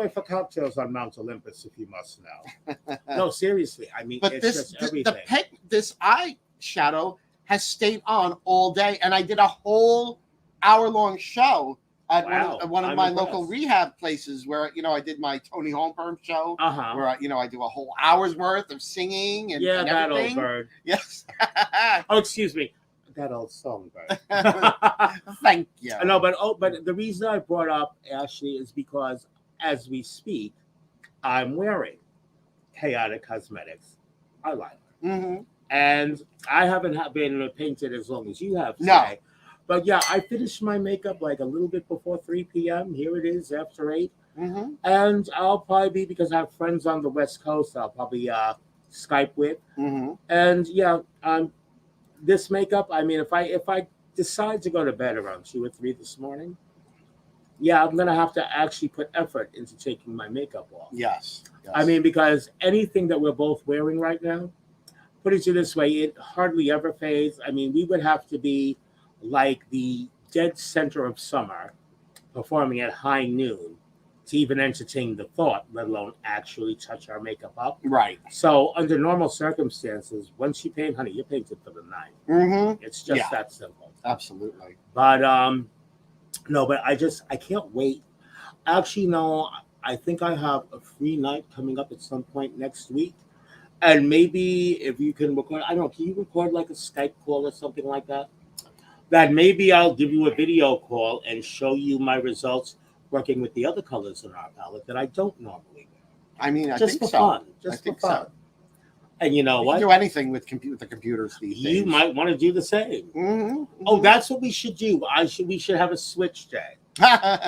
for cocktails on Mount Olympus, if you must know. No, seriously. I mean, it's just everything. This eyeshadow has stayed on all day, and I did a whole hour-long show at one of my local rehab places where I did my Toni Homeperm show where I do a whole hour's worth of singing and that everything. Old bird. Yes. Oh, excuse me, that old songbird. Thank you. No, but the reason I brought up Ashley is because as we speak, I'm wearing Chaotic Cosmetics eyeliner, and I haven't been painted as long as you have today. No. But yeah, I finished my makeup like a little bit before 3 p.m. Here it is after 8. And I'll probably be, because I have friends on the West Coast, I'll probably Skype with. And yeah, this makeup, I mean, if I decide to go to bed around 2 or 3 this morning, yeah, I'm going to have to actually put effort into taking my makeup off. Yes. I mean, because anything that we're both wearing right now, put it this way, it hardly ever fades. I mean, we would have to be like the dead center of summer performing at high noon to even entertain the thought, let alone actually touch our makeup up. Right. So under normal circumstances, once you paint, honey, you're painted for the night. It's just that simple. Absolutely. But no, but I can't wait. Actually, no, I think I have a free night coming up at some point next week. And maybe if you can record, I don't know, can you record like a Skype call or something like that? That maybe I'll give you a video call and show you my results working with the other colors in our palette that I don't normally wear. I mean, I just think for so. fun. Just for fun. So. And you know what? You can do anything with the computers these days. You might want to do the same. Oh, that's what we should do. We should have a switch day.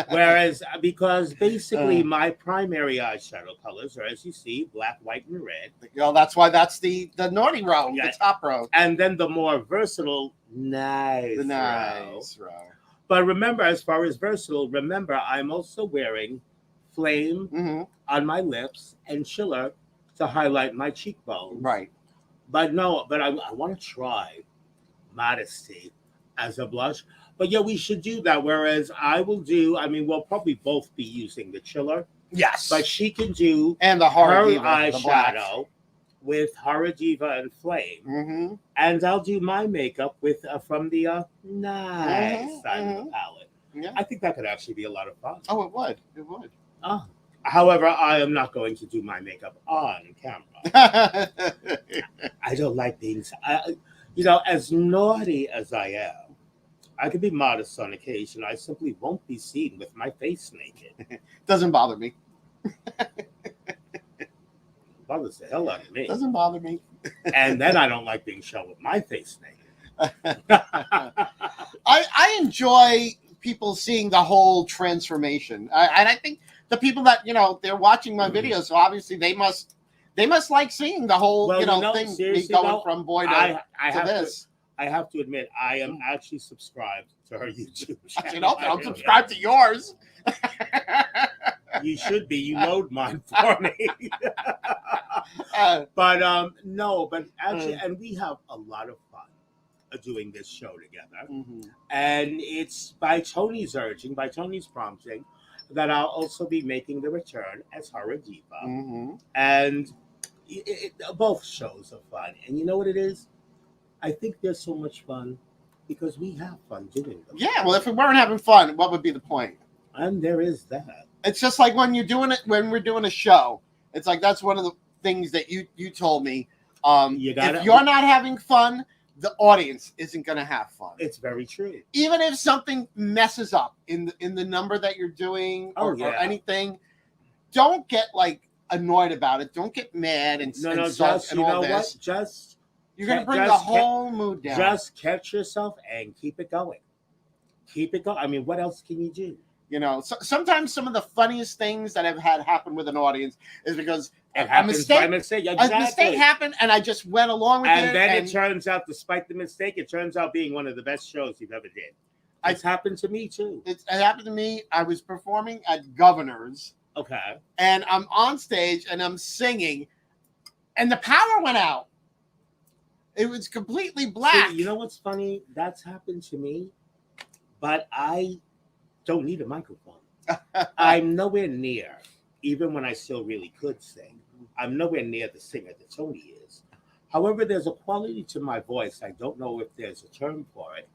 Whereas, because basically my primary eyeshadow colors are, as you see, black, white, and red. That's why that's the naughty row, Yeah. the top row. And then the more versatile, The row. nice row. But remember, as far as versatile, remember, I'm also wearing Flame Mm-hmm. on my lips and Chiller to highlight my cheekbones. Right. But no, but I want to try Modesty as a blush. But yeah, we should do that. Whereas I will do, I mean, we'll probably both be using the Chiller, Yes. but she can do And the her Horror Diva, the black. eyeshadow with Horror Diva and Flame. Mm-hmm. And I'll do my makeup with from the nice side of the palette. Yeah. I think that could actually be a lot of fun. Oh, it would. It would. Oh. However, I am not going to do my makeup on camera. I don't like being, as naughty as I am, I can be modest on occasion. I simply won't be seen with my face naked. Doesn't bother me. Bothers the hell out of me. Doesn't bother me. And then I don't like being shown with my face naked. I enjoy people seeing the whole transformation, and I think the people that they're watching my videos, so obviously they must like seeing the whole thing, me going from boy to this. I have to admit, I am actually subscribed to her YouTube channel. I'm subscribed to yours. You should be. You load mine for me. But no, but actually, and we have a lot of fun doing this show together. Mm-hmm. And it's by Toni's urging, by Toni's prompting, that I'll also be making the return as Horror Diva. Mm-hmm. And both shows are fun. And you know what it is? I think they're so much fun because we have fun doing them. Yeah, well, if we weren't having fun, what would be the point? And there is that. It's just like when we're doing a show. It's like that's one of the things that you told me. If you're not having fun, the audience isn't going to have fun. It's very true. Even if something messes up in the number that you're doing or anything, don't get like annoyed about it. Don't get mad and just and all this. Just you're going to bring the whole mood down. Just catch yourself and keep it going. Keep it going. I mean, what else can you do? Sometimes some of the funniest things that have had happen with an audience is because a mistake happened, and I just went along with it. And then it turns out, despite the mistake, it turns out being one of the best shows you've ever did. It's happened to me, too. It happened to me. I was performing at Governor's. Okay. And I'm on stage, and I'm singing, and the power went out. It was completely black. See, you know what's funny? That's happened to me, but I don't need a microphone. I'm nowhere near, even when I still really could sing, I'm nowhere near the singer that Toni is. However, there's a quality to my voice. I don't know if there's a term for it,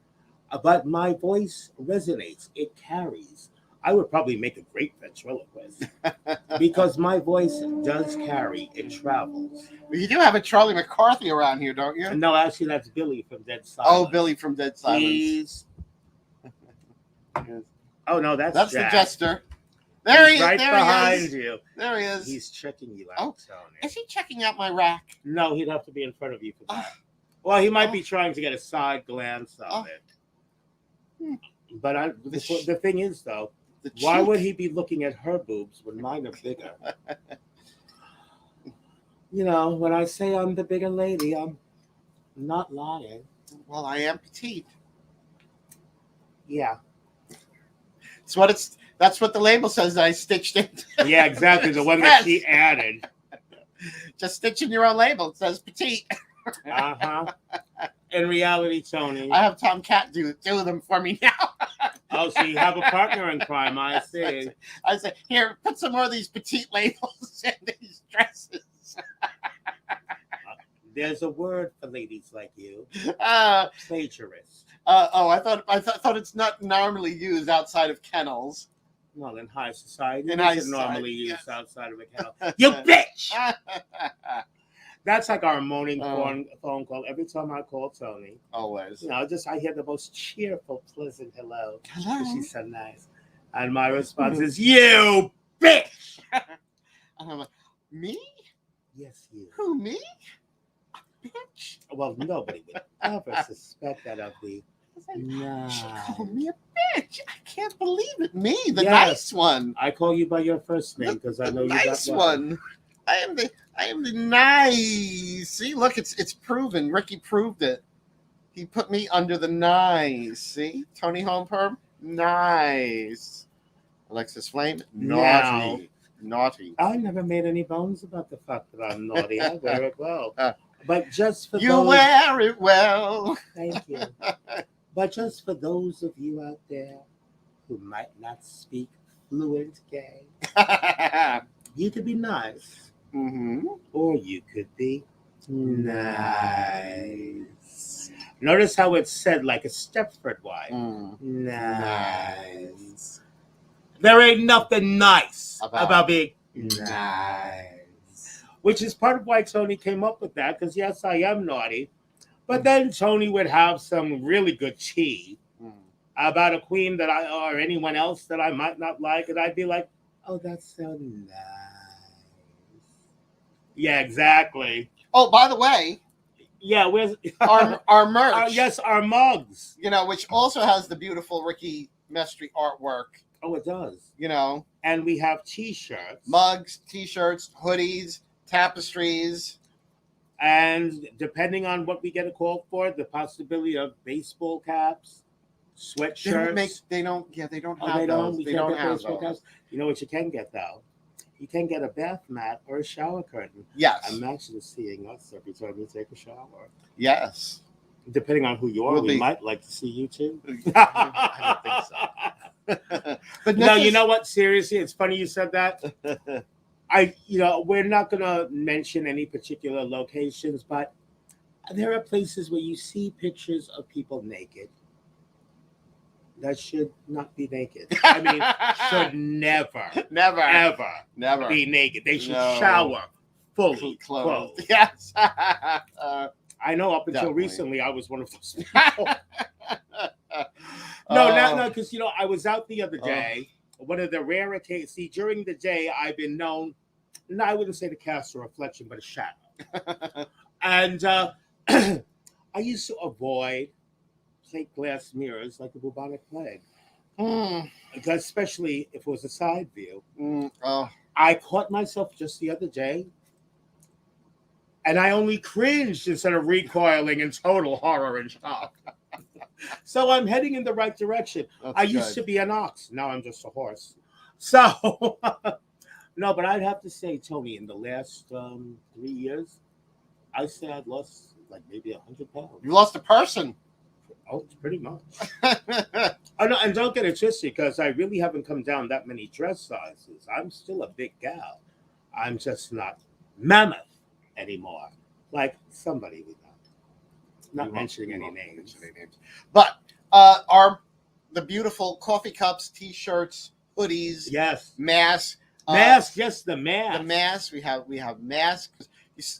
but my voice resonates. It carries. I would probably make a great ventriloquist because my voice does carry. It travels. Well, you do have a Charlie McCarthy around here, don't you? No, actually, that's Billy from Dead Silence. Oh, Billy from Dead Silence. Oh, no, that's the jester. There he is. Right there behind he is. you. There he is. He's checking you out, Toni. Is he checking out my rack? No, he'd have to be in front of you for that. Well, he might be trying to get a side glance of it. But the thing is, though, why would he be looking at her boobs when mine are bigger? When I say I'm the bigger lady, I'm not lying. Well, I am petite. Yeah. That's what the label says that I stitched in. Yeah, exactly. The one that she added. Just stitching your own label. It says petite. Uh-huh. In reality, Toni. I have Tom Cat do them for me now. Oh, so you have a partner in crime, I see. I say, here, put some more of these petite labels in these dresses. There's a word for ladies like you. Plagiarist. I thought it's not normally used outside of kennels. Well, in high society, it's normally used outside of a kennel. You bitch! That's like our morning phone call. Every time I call Toni, always. I hear the most cheerful, pleasant hello. Hello. She's so nice. And my response is, you bitch! And I'm like, me? Yes, you. Who, me? Bitch. Well, nobody would ever suspect that of me. Nah. She called me a bitch. I can't believe it. Me, the Yes. nice one. I call you by your first name because I The know you nice that well. one. I am the nice. See, look, it's proven. Ricky proved it. He put me under the nice. See, Toni Homeperm, nice. Alexis Flame, naughty, naughty. I never made any bones about the fact that I'm naughty. I wear it well. But just for You those, wear it well. thank you. But just for those of you out there who might not speak fluent gay, you could be nice, or you could be nice. Notice how it's said like a Stepford wife. Nice. There ain't nothing nice about being nice. Which is part of why Toni came up with that, because yes, I am naughty. But then Toni would have some really good tea about a queen that or anyone else that I might not like, and I'd be like, oh, that's so nice. Yeah, exactly. Oh, by the way, yeah, where's our merch? Yes, our mugs. You know, which also has the beautiful Ricky Mestri artwork. Oh, it does. You know, and we have T-shirts, mugs, T-shirts, hoodies, tapestries. And depending on what we get a call for, the possibility of baseball caps, sweatshirts. They don't have They don't have baseball caps. You know what you can get though? You can get a bath mat or a shower curtain. Yes. I'm actually seeing us every time you take a shower. Yes. Depending on who you are, we might like to see you too. I don't think so. But no, you know what? Seriously, it's funny you said that. We're not going to mention any particular locations, but there are places where you see pictures of people naked that should not be naked. I mean, should never, ever be naked. They should shower fully clothed. Yes. I know up until recently I was one of those people. No, because, I was out the other day. One of the rare occasions, see, during the day, I've been known, no, I wouldn't say to cast a reflection, but a shadow. And I used to avoid plate glass mirrors like the bubonic plague. Because especially if it was a side view. I caught myself just the other day, and I only cringed instead of recoiling in total horror and shock. So I'm heading in the right direction. I used to be an ox. Now I'm just a horse. So, no, but I'd have to say, Toni, in the last 3 years, I say I've lost like maybe 100 pounds. You lost a person. Oh, it's pretty much. Oh, no, and don't get it twisted, because I really haven't come down that many dress sizes. I'm still a big gal. I'm just not mammoth anymore, like somebody we know. Not mentioning any names. But the beautiful coffee cups, T-shirts, hoodies, yes, masks, yes, the mask. The mask. We have masks.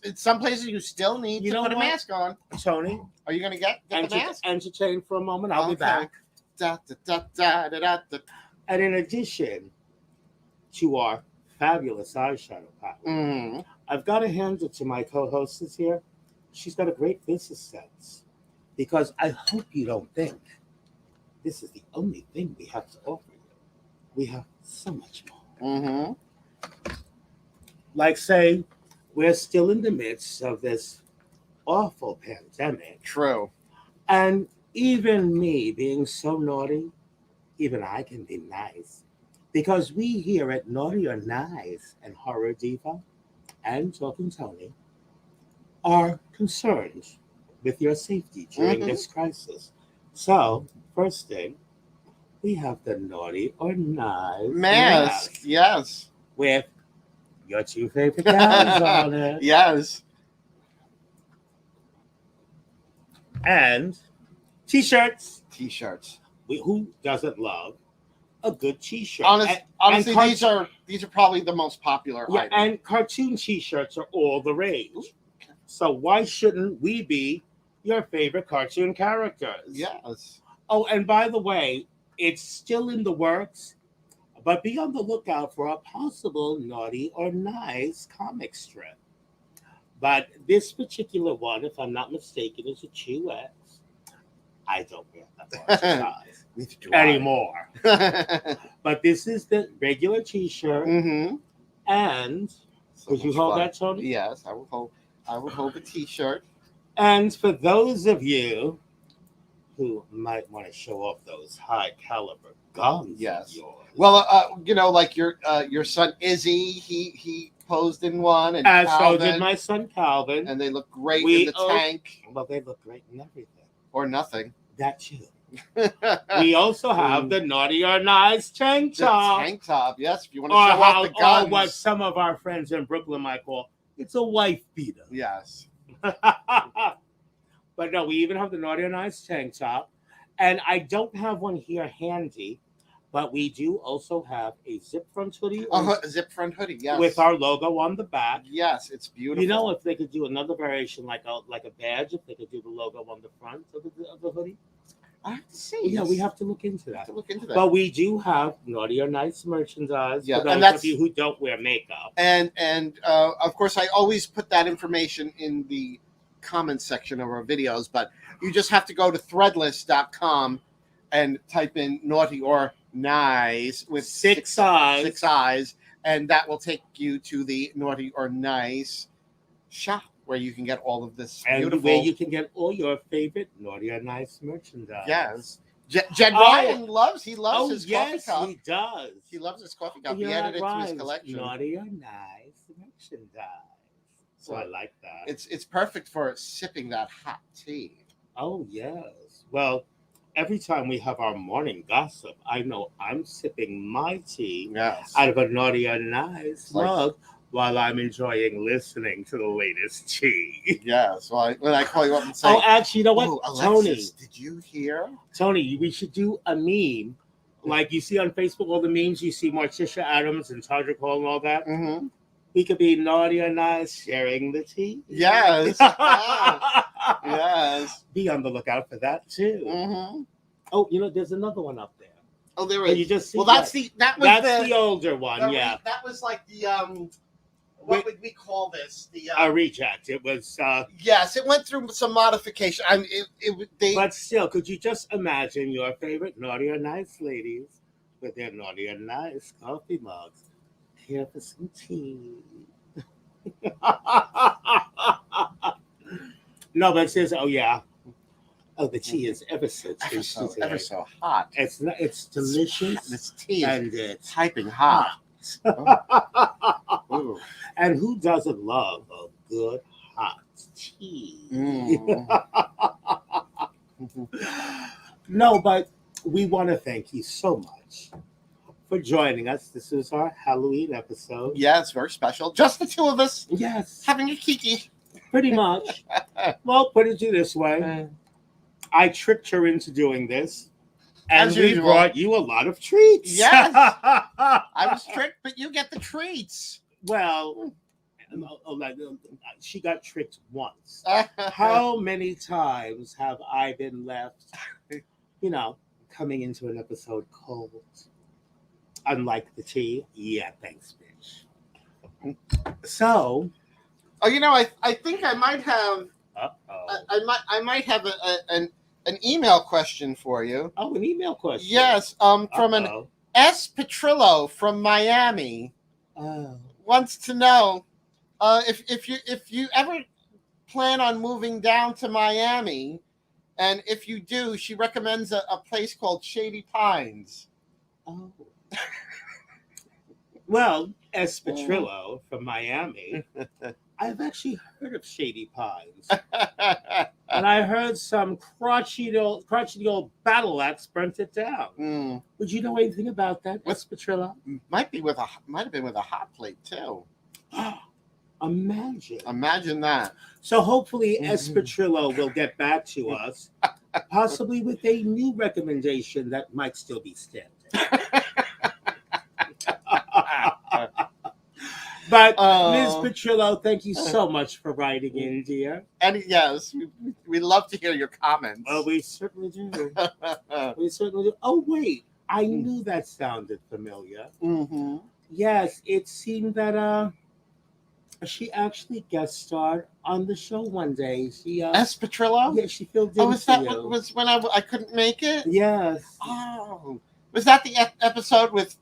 In some places, you still need to put a mask on. Toni, are you going to get the mask? Entertain for a moment. I'll be back. And in addition to our fabulous eyeshadow palette, I've got to hand it to my co-hostess here. She's got a great business sense, because I hope you don't think this is the only thing we have to offer you. We have so much more. Like, say, we're still in the midst of this awful pandemic. True. And even me being so naughty, even I can be nice. Because we here at Naughty or Nice and Horror Diva and Talking Toni are concerned with your safety during this crisis. So, first thing, we have the Naughty or Nice mask. Yes. With your two favorite gals on it. Yes. And T-shirts. Who doesn't love a good T-shirt? Honestly, these are probably the most popular items. And cartoon T-shirts are all the rage. So why shouldn't we be your favorite cartoon characters? Yes. Oh, and by the way, it's still in the works, but be on the lookout for a possible Naughty or Nice comic strip. But this particular one, if I'm not mistaken, is a 2X. I don't wear that large size Neither do I. anymore. But this is the regular T-shirt, Mm-hmm. and So would you much hold fun. that, Tony? Yes, I will hold. I will hold the T-shirt. And for those of you who might want to show off those high caliber guns Yes. of yours, Well, like your son Izzy, he posed in one, and as so did Calvin, my son Calvin. and they look great We in the tank Well, they look great in everything. or nothing. That too. We also have the Naughty or Nice tank The top. tank top, yes. If you want to Or, show off the or guns, what some of our friends in Brooklyn might call, it's a wife beater. yes. But no, we even have the Naughty or Nice tank top. And I don't have one here handy, but we do also have a zip front hoodie Zip front hoodie, yes. with our logo on the back. Yes, it's beautiful. You know, if they could do another variation like a badge, if they could do the logo on the front of the hoodie. I have to see. Yeah, we have to look into I have that. to look into that. But we do have Naughty or Nice merchandise Yeah, for and those that's- of you who don't wear makeup. And of course, I always put that information in the comments section of our videos, but you just have to go to threadless.com and type in Naughty or Nice with Six eyes. 6 eyes, and that will take you to the Naughty or Nice shop where you can get all of this And beautiful. where you can get all your favorite Naughty or Nice merchandise. Yes. Jed Oh. Ryan loves his Oh, coffee yes, cup. he does. He loves his coffee cup. You He know, added that it to his rhymes. collection. Naughty or Nice merchandise. So I like that. It's perfect for sipping that hot tea. Oh, yes. Well, every time we have our morning gossip, I know I'm sipping my tea Yes. out of a Naughty or Nice Like- mug while I'm enjoying listening to the latest tea. Yes. Well, when I call you up and say, Oh, actually, you know what? "Oh, Tony, Alexis, did you hear?" Tony, we should do a meme. Like you see on Facebook, all the memes, you see Morticia Adams and Todrick Hall and all that. Mm-hmm. We could be Naughty or Nice sharing the tea. Yes. Yes. Be on the lookout for that too. Mm-hmm. Oh, you know, there's another one up there. Oh, there Can is. you just see Well, that? that was That's the older one, the- yeah. That was like the what would we call this? The A reject. It was, yes, it went through some modification. I mean, they but still, could you just imagine your favorite Naughty or Nice ladies with their Naughty or Nice coffee mugs here for some tea? No, but it says, oh yeah, oh the tea is ever so tasty. ever so hot. It's not, it's delicious This tea is and it's piping hot. Ooh. and who doesn't love a good hot tea? Mm. No, but we want to thank you so much for joining us. This is our Halloween episode. Yeah, it's very special. Just the two of us Yes, having a kiki. pretty much. Well, put it this way. I tricked her into doing this. And As we usual. brought you a lot of treats. Yes. I was tricked, but you get the treats. Well, she got tricked once. How many times have I been left, coming into an episode cold? Unlike the tea. Yeah, thanks, bitch. So. Oh, I think I might have. I might have an email question for you. Oh, an email question. Yes, from an S. Petrillo from Miami. Oh. Wants to know if you ever plan on moving down to Miami, and if you do, she recommends a place called Shady Pines. Oh. Well, S. Petrillo from Miami. I've actually heard of Shady Pines. And I heard some crotchety old battle axe burnt it down. Would you know anything about that, S. Petrillo? Might have been with a hot plate too. Imagine that. So hopefully S. Petrillo will get back to us, possibly with a new recommendation that might still be standing. But Ms. Petrillo, thank you so much for writing in, dear. And yes, we love to hear your comments. Well, we certainly do. We certainly do. Oh, wait. I knew that sounded familiar. Mm-hmm. Yes, it seemed that She actually guest starred on the show one day. She S. Petrillo? yeah, she filled in Oh, was for that you. what was when I couldn't make it? Yes. Oh, was that the episode with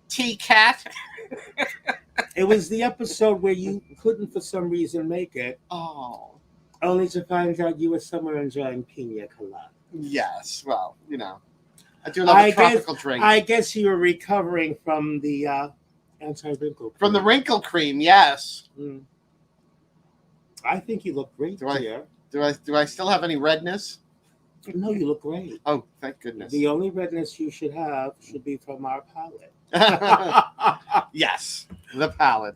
T Cat? It was the episode where you couldn't for some reason make it, Oh, only to find out you were somewhere enjoying pina colada. yes. Well, I do love I a guess tropical drink. I guess you were recovering from the anti-wrinkle From the cream. wrinkle cream, yes. Mm. I think you look great, Do I- dear. Do I still have any redness? No, you look great. Oh, thank goodness. The only redness you should have should be from our palette. Yes, the palette.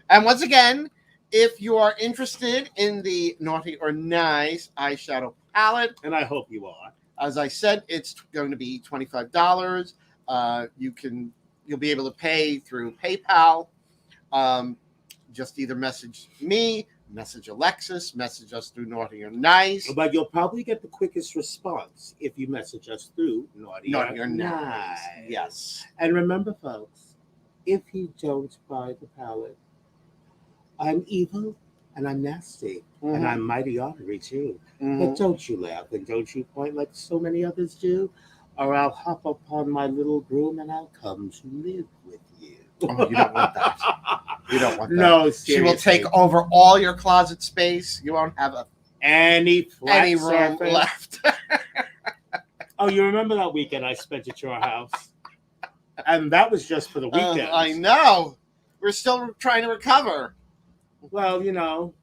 And once again, if you are interested in the Naughty or Nice eyeshadow palette, And I hope you are. as I said, it's going to be $25. You'll be able to pay through PayPal. Just either message me, message Alexis, message us through Naughty or Nice. But you'll probably get the quickest response if you message us through Naughty Or Nice. Nice. Yes. And remember, folks, if you don't buy the palette, I'm evil and I'm nasty and I'm mighty ornery too. But don't you laugh and don't you point like so many others do, or I'll hop upon my little broom and I'll come to live with you. Oh, you don't want that. You don't want that. No, She will seriously. take over all your closet space. You won't have any flat any room surface. left. Oh, you remember that weekend I spent at your house? And that was just for the weekend. I know. We're still trying to recover. Well, now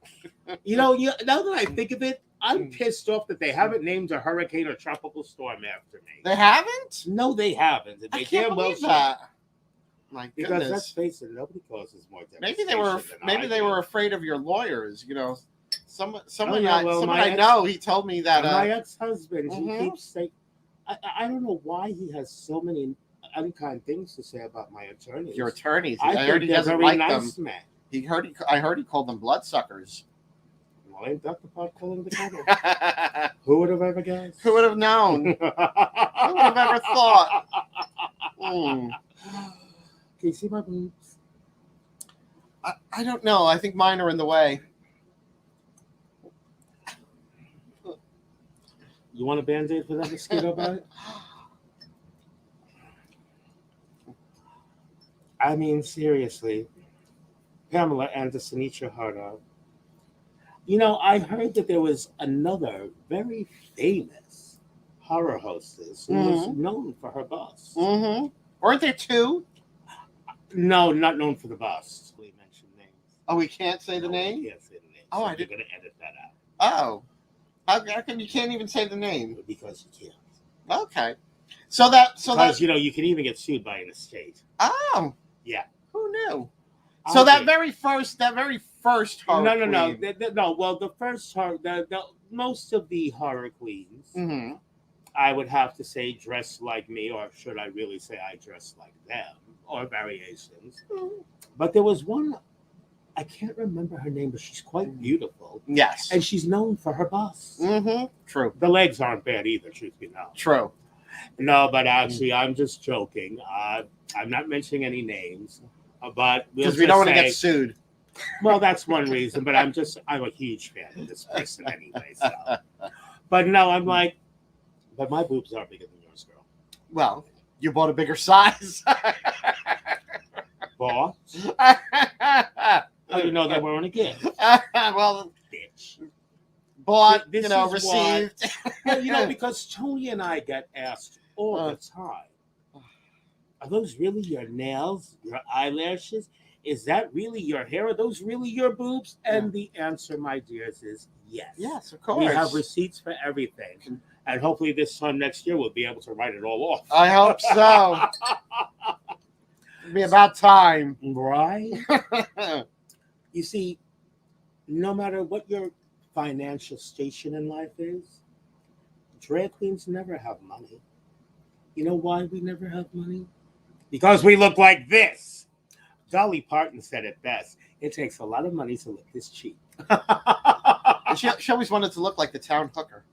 that I think of it, I'm pissed off that they haven't named a hurricane or tropical storm after me. They haven't? No, they haven't. And I they can't damn well believe should. that. My Because let's goodness. face it, nobody causes more Maybe devastation they were afraid of your lawyers. Someone yeah, well, someone my I ex- know. He told me that. my ex-husband, Mhm. he keeps saying, I don't know why he has so many unkind things to say about my attorneys. your attorneys. I I heard think he they're doesn't very like nice them. men. I heard he called them bloodsuckers. Well, ain't that the pot calling the kettle? Who would have ever guessed? Who would have known? Who would have ever thought? Hmm. Can you see my boobs? I don't know. I think mine are in the way. You want a Band-Aid for that mosquito bite? I mean, seriously. Pamela Anderson, eat your heart out. I heard that there was another very famous horror hostess who was known for her bust. Mm-hmm. Weren't there two? No, not known for the bust. We mentioned names. Oh, we can't say the No, name? we can't say the name. Oh, so I we're didn't- going to edit that out. Oh. How come you can't even say the name? Because you can't. Okay. So that Because, you can even get sued by an estate. Oh. Yeah. Who knew? So that very first horror No. queen. No, well, the first horror, most of the horror queens, Mm-hmm. I would have to say dress like me, or should I really say I dress like them, or variations. But there was one, I can't remember her name, but she's quite beautiful. Yes. And she's known for her bust. Mm-hmm. True. The legs aren't bad either, truth be known. True. No, but actually, I'm just joking. I'm not mentioning any names, but Because we don't want to get sued. Well, that's one reason, but I'm a huge fan of this person anyway. So, but no, I'm like, but my boobs are bigger than yours, girl. Well, you bought a bigger size. Bought? Oh, you know they were on a gift, Well, bitch. bought, This is why- received. Well, because Tony and I get asked all the time, are those really your nails, your eyelashes? Is that really your hair? Are those really your boobs? And the answer, my dears, is yes. Yes, of course. We have receipts for everything. And hopefully this time next year we'll be able to write it all off. I hope so. It'll be about time. Right? You see, no matter what your financial station in life is, drag queens never have money. You know why we never have money? Because we look like this. Dolly Parton said it best. It takes a lot of money to look this cheap. She always wanted to look like the town hooker.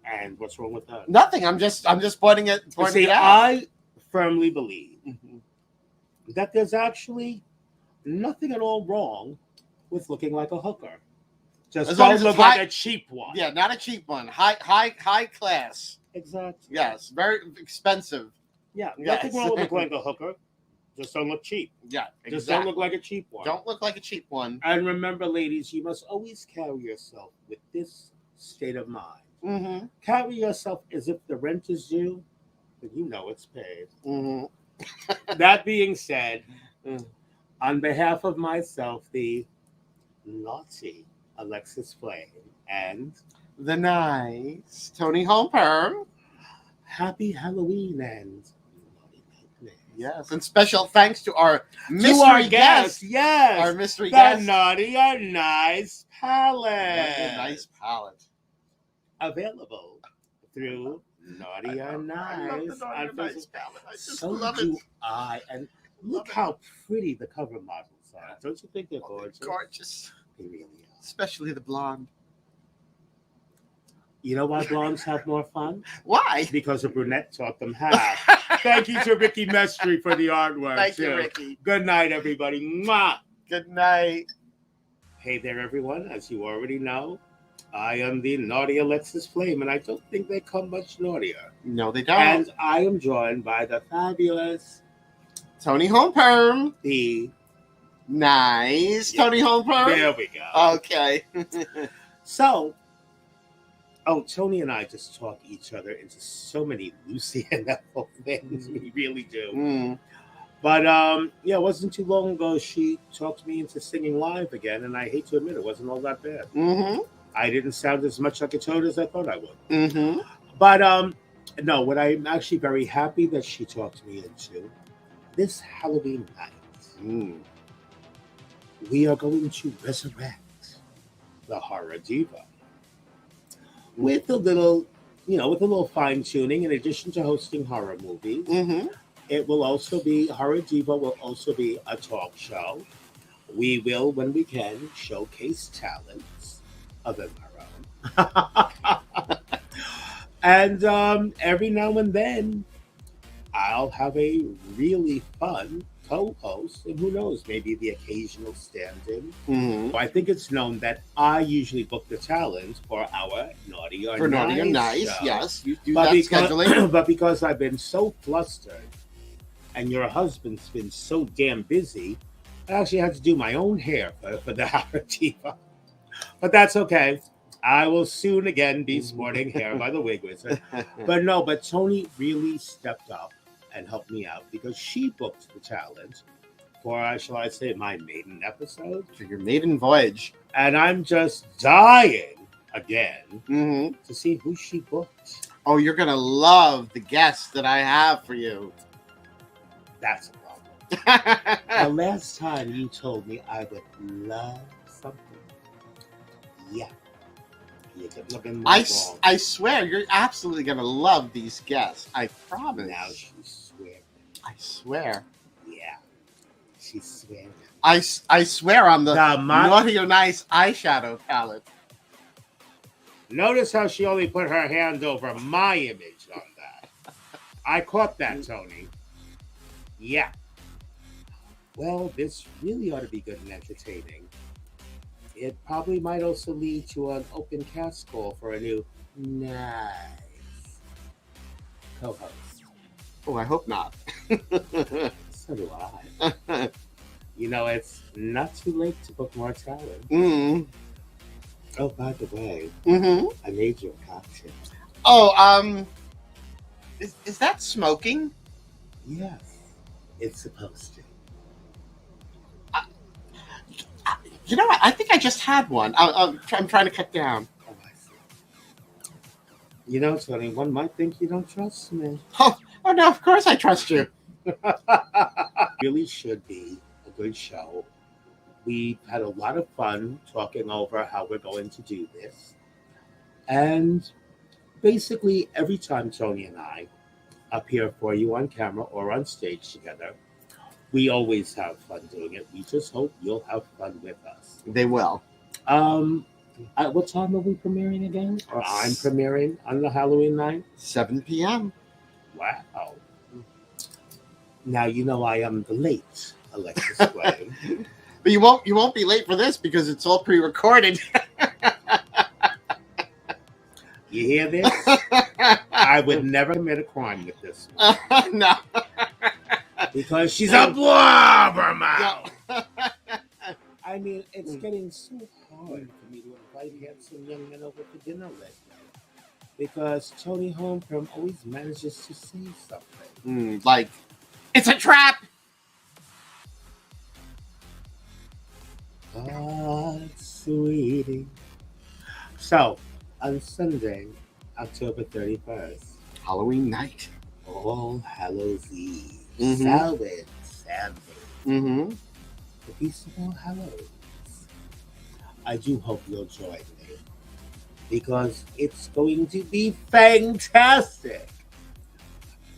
And what's wrong with that? Nothing. I'm just pointing it See, out. I firmly believe that there's actually nothing at all wrong with looking like a hooker. Just As long don't as look it's like high- a cheap one. Yeah, not a cheap one. High class. Exactly. Yes, very expensive. Yeah, Yes. nothing wrong with looking like a hooker. Just don't look cheap. Yeah, Just don't exactly. look like a cheap one. Don't look like a cheap one. And remember, ladies, you must always carry yourself with this state of mind. Mm-hmm. Carry yourself as if the rent is due, but you know it's paid. Mm-hmm. That being said, Mm. on behalf of myself, the naughty Alexis Flame, and The nice Toni Homeperm. happy Halloween and naughty nightmares. Yes, and special thanks to our To mystery our guest. guest, yes, Our mystery the guest. naughty or nice palette. The nice palette. Available through Naughty or Nice. I love the Naughty or on Nice Facebook. palette. I just So love do it. I. And look Love it. how pretty the cover models are. Don't you think they're Oh, they're gorgeous? gorgeous. They really are. Especially the blonde. You know why blondes have more fun? Why? Because a brunette taught them how. Thank you to Ricky Mestry for the artwork. Thank too. you, Ricky. Good night, everybody. Mwah. Good night. Hey there, everyone. As you already know, I am the naughty Alexis Flame, and I don't think they come much naughtier. No, they don't. And I am joined by the fabulous, Toni Homeperm. the Nice. Yeah. Toni Homeperm. there we go. Okay. So, Toni and I just talk each other into so many Lucy and Ethel things. We really do. Mm. But yeah, it wasn't too long ago she talked me into singing live again, and I hate to admit it wasn't all that bad. Mm-hmm. I didn't sound as much like a toad as I thought I would. Mm-hmm. But no, what I'm actually very happy that she talked me into this Halloween night. Mm. We are going to resurrect the horror diva with a little, with a little fine tuning. In addition to hosting horror movies, Mm-hmm. it will also be horror diva will also be a talk show. We will, when we can, showcase talents other than our own, and every now and then, I'll have a really fun co-host, and who knows, maybe the occasional stand-in. Mm-hmm. I think it's known that I usually book the talent for our Naughty or For Nice Naughty and Nice, show. yes. You do But that scheduling. but because I've been so flustered, and your husband's been so damn busy, I actually had to do my own hair for the Horror Diva. But that's okay. I will soon again be sporting hair by the Wig Wizard. But Toni really stepped up and helped me out because she booked the talent for, shall I say, my maiden episode. For your maiden voyage. And I'm just dying again Mm-hmm. to see who she booked. Oh, you're going to love the guests that I have for you. That's a problem. The last time you told me I would love something, yeah, you couldn't have been more wrong. I swear, you're absolutely going to love these guests. I promise. Now she's swearing. I swear. Yeah, she's swearing. I swear on the The mo- Naughty or Nice eyeshadow palette. Notice how she only put her hand over my image on that. I caught that, Toni. Yeah. Well, this really ought to be good and entertaining. It probably might also lead to an open cast call for a new nice co-host. Oh, I hope not. So do I. It's not too late to book more talent. Mm. Oh, by the way, Mm-hmm. I made you a cocktail. Oh, is that smoking? Yes, it's supposed to. You know what? I think I just had one. I'm trying to cut down. Oh, I see. Toni, one might think you don't trust me. Oh no, of course I trust you. Really should be a good show. We've had a lot of fun talking over how we're going to do this. And basically, every time Toni and I appear for you on camera or on stage together, we always have fun doing it. We just hope you'll have fun with us. They will. What time are we premiering again? Or I'm premiering on the Halloween night? 7 p.m. Wow. Now you know I am the late Alexis Graham. But you won't be late for this because it's all pre-recorded. You hear this? I would never commit a crime with this one. No. Because she's a blabbermouth. No. I mean, it's getting so hard for me to invite handsome young men over for dinner lately. Because Toni Homeperm always manages to say something. Like, it's a trap. Ah, sweetie. So, on Sunday, October 31st, Halloween night. All Hallows Eve, Mhm. Salvin, Sammy, Mm-hmm. the Feast of All Hallows. I do hope you'll join me because it's going to be fantastic.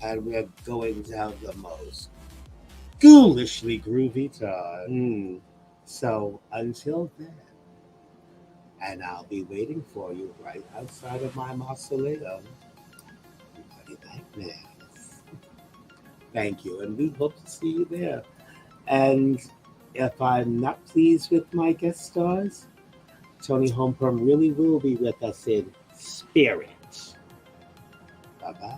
And we're going to have the most ghoulishly groovy time. So until then, and I'll be waiting for you right outside of my mausoleum. Bloody nightmares. Thank you, and we hope to see you there. And if I'm not pleased with my guest stars, Toni Homeperm really will be with us in spirit. Bye bye.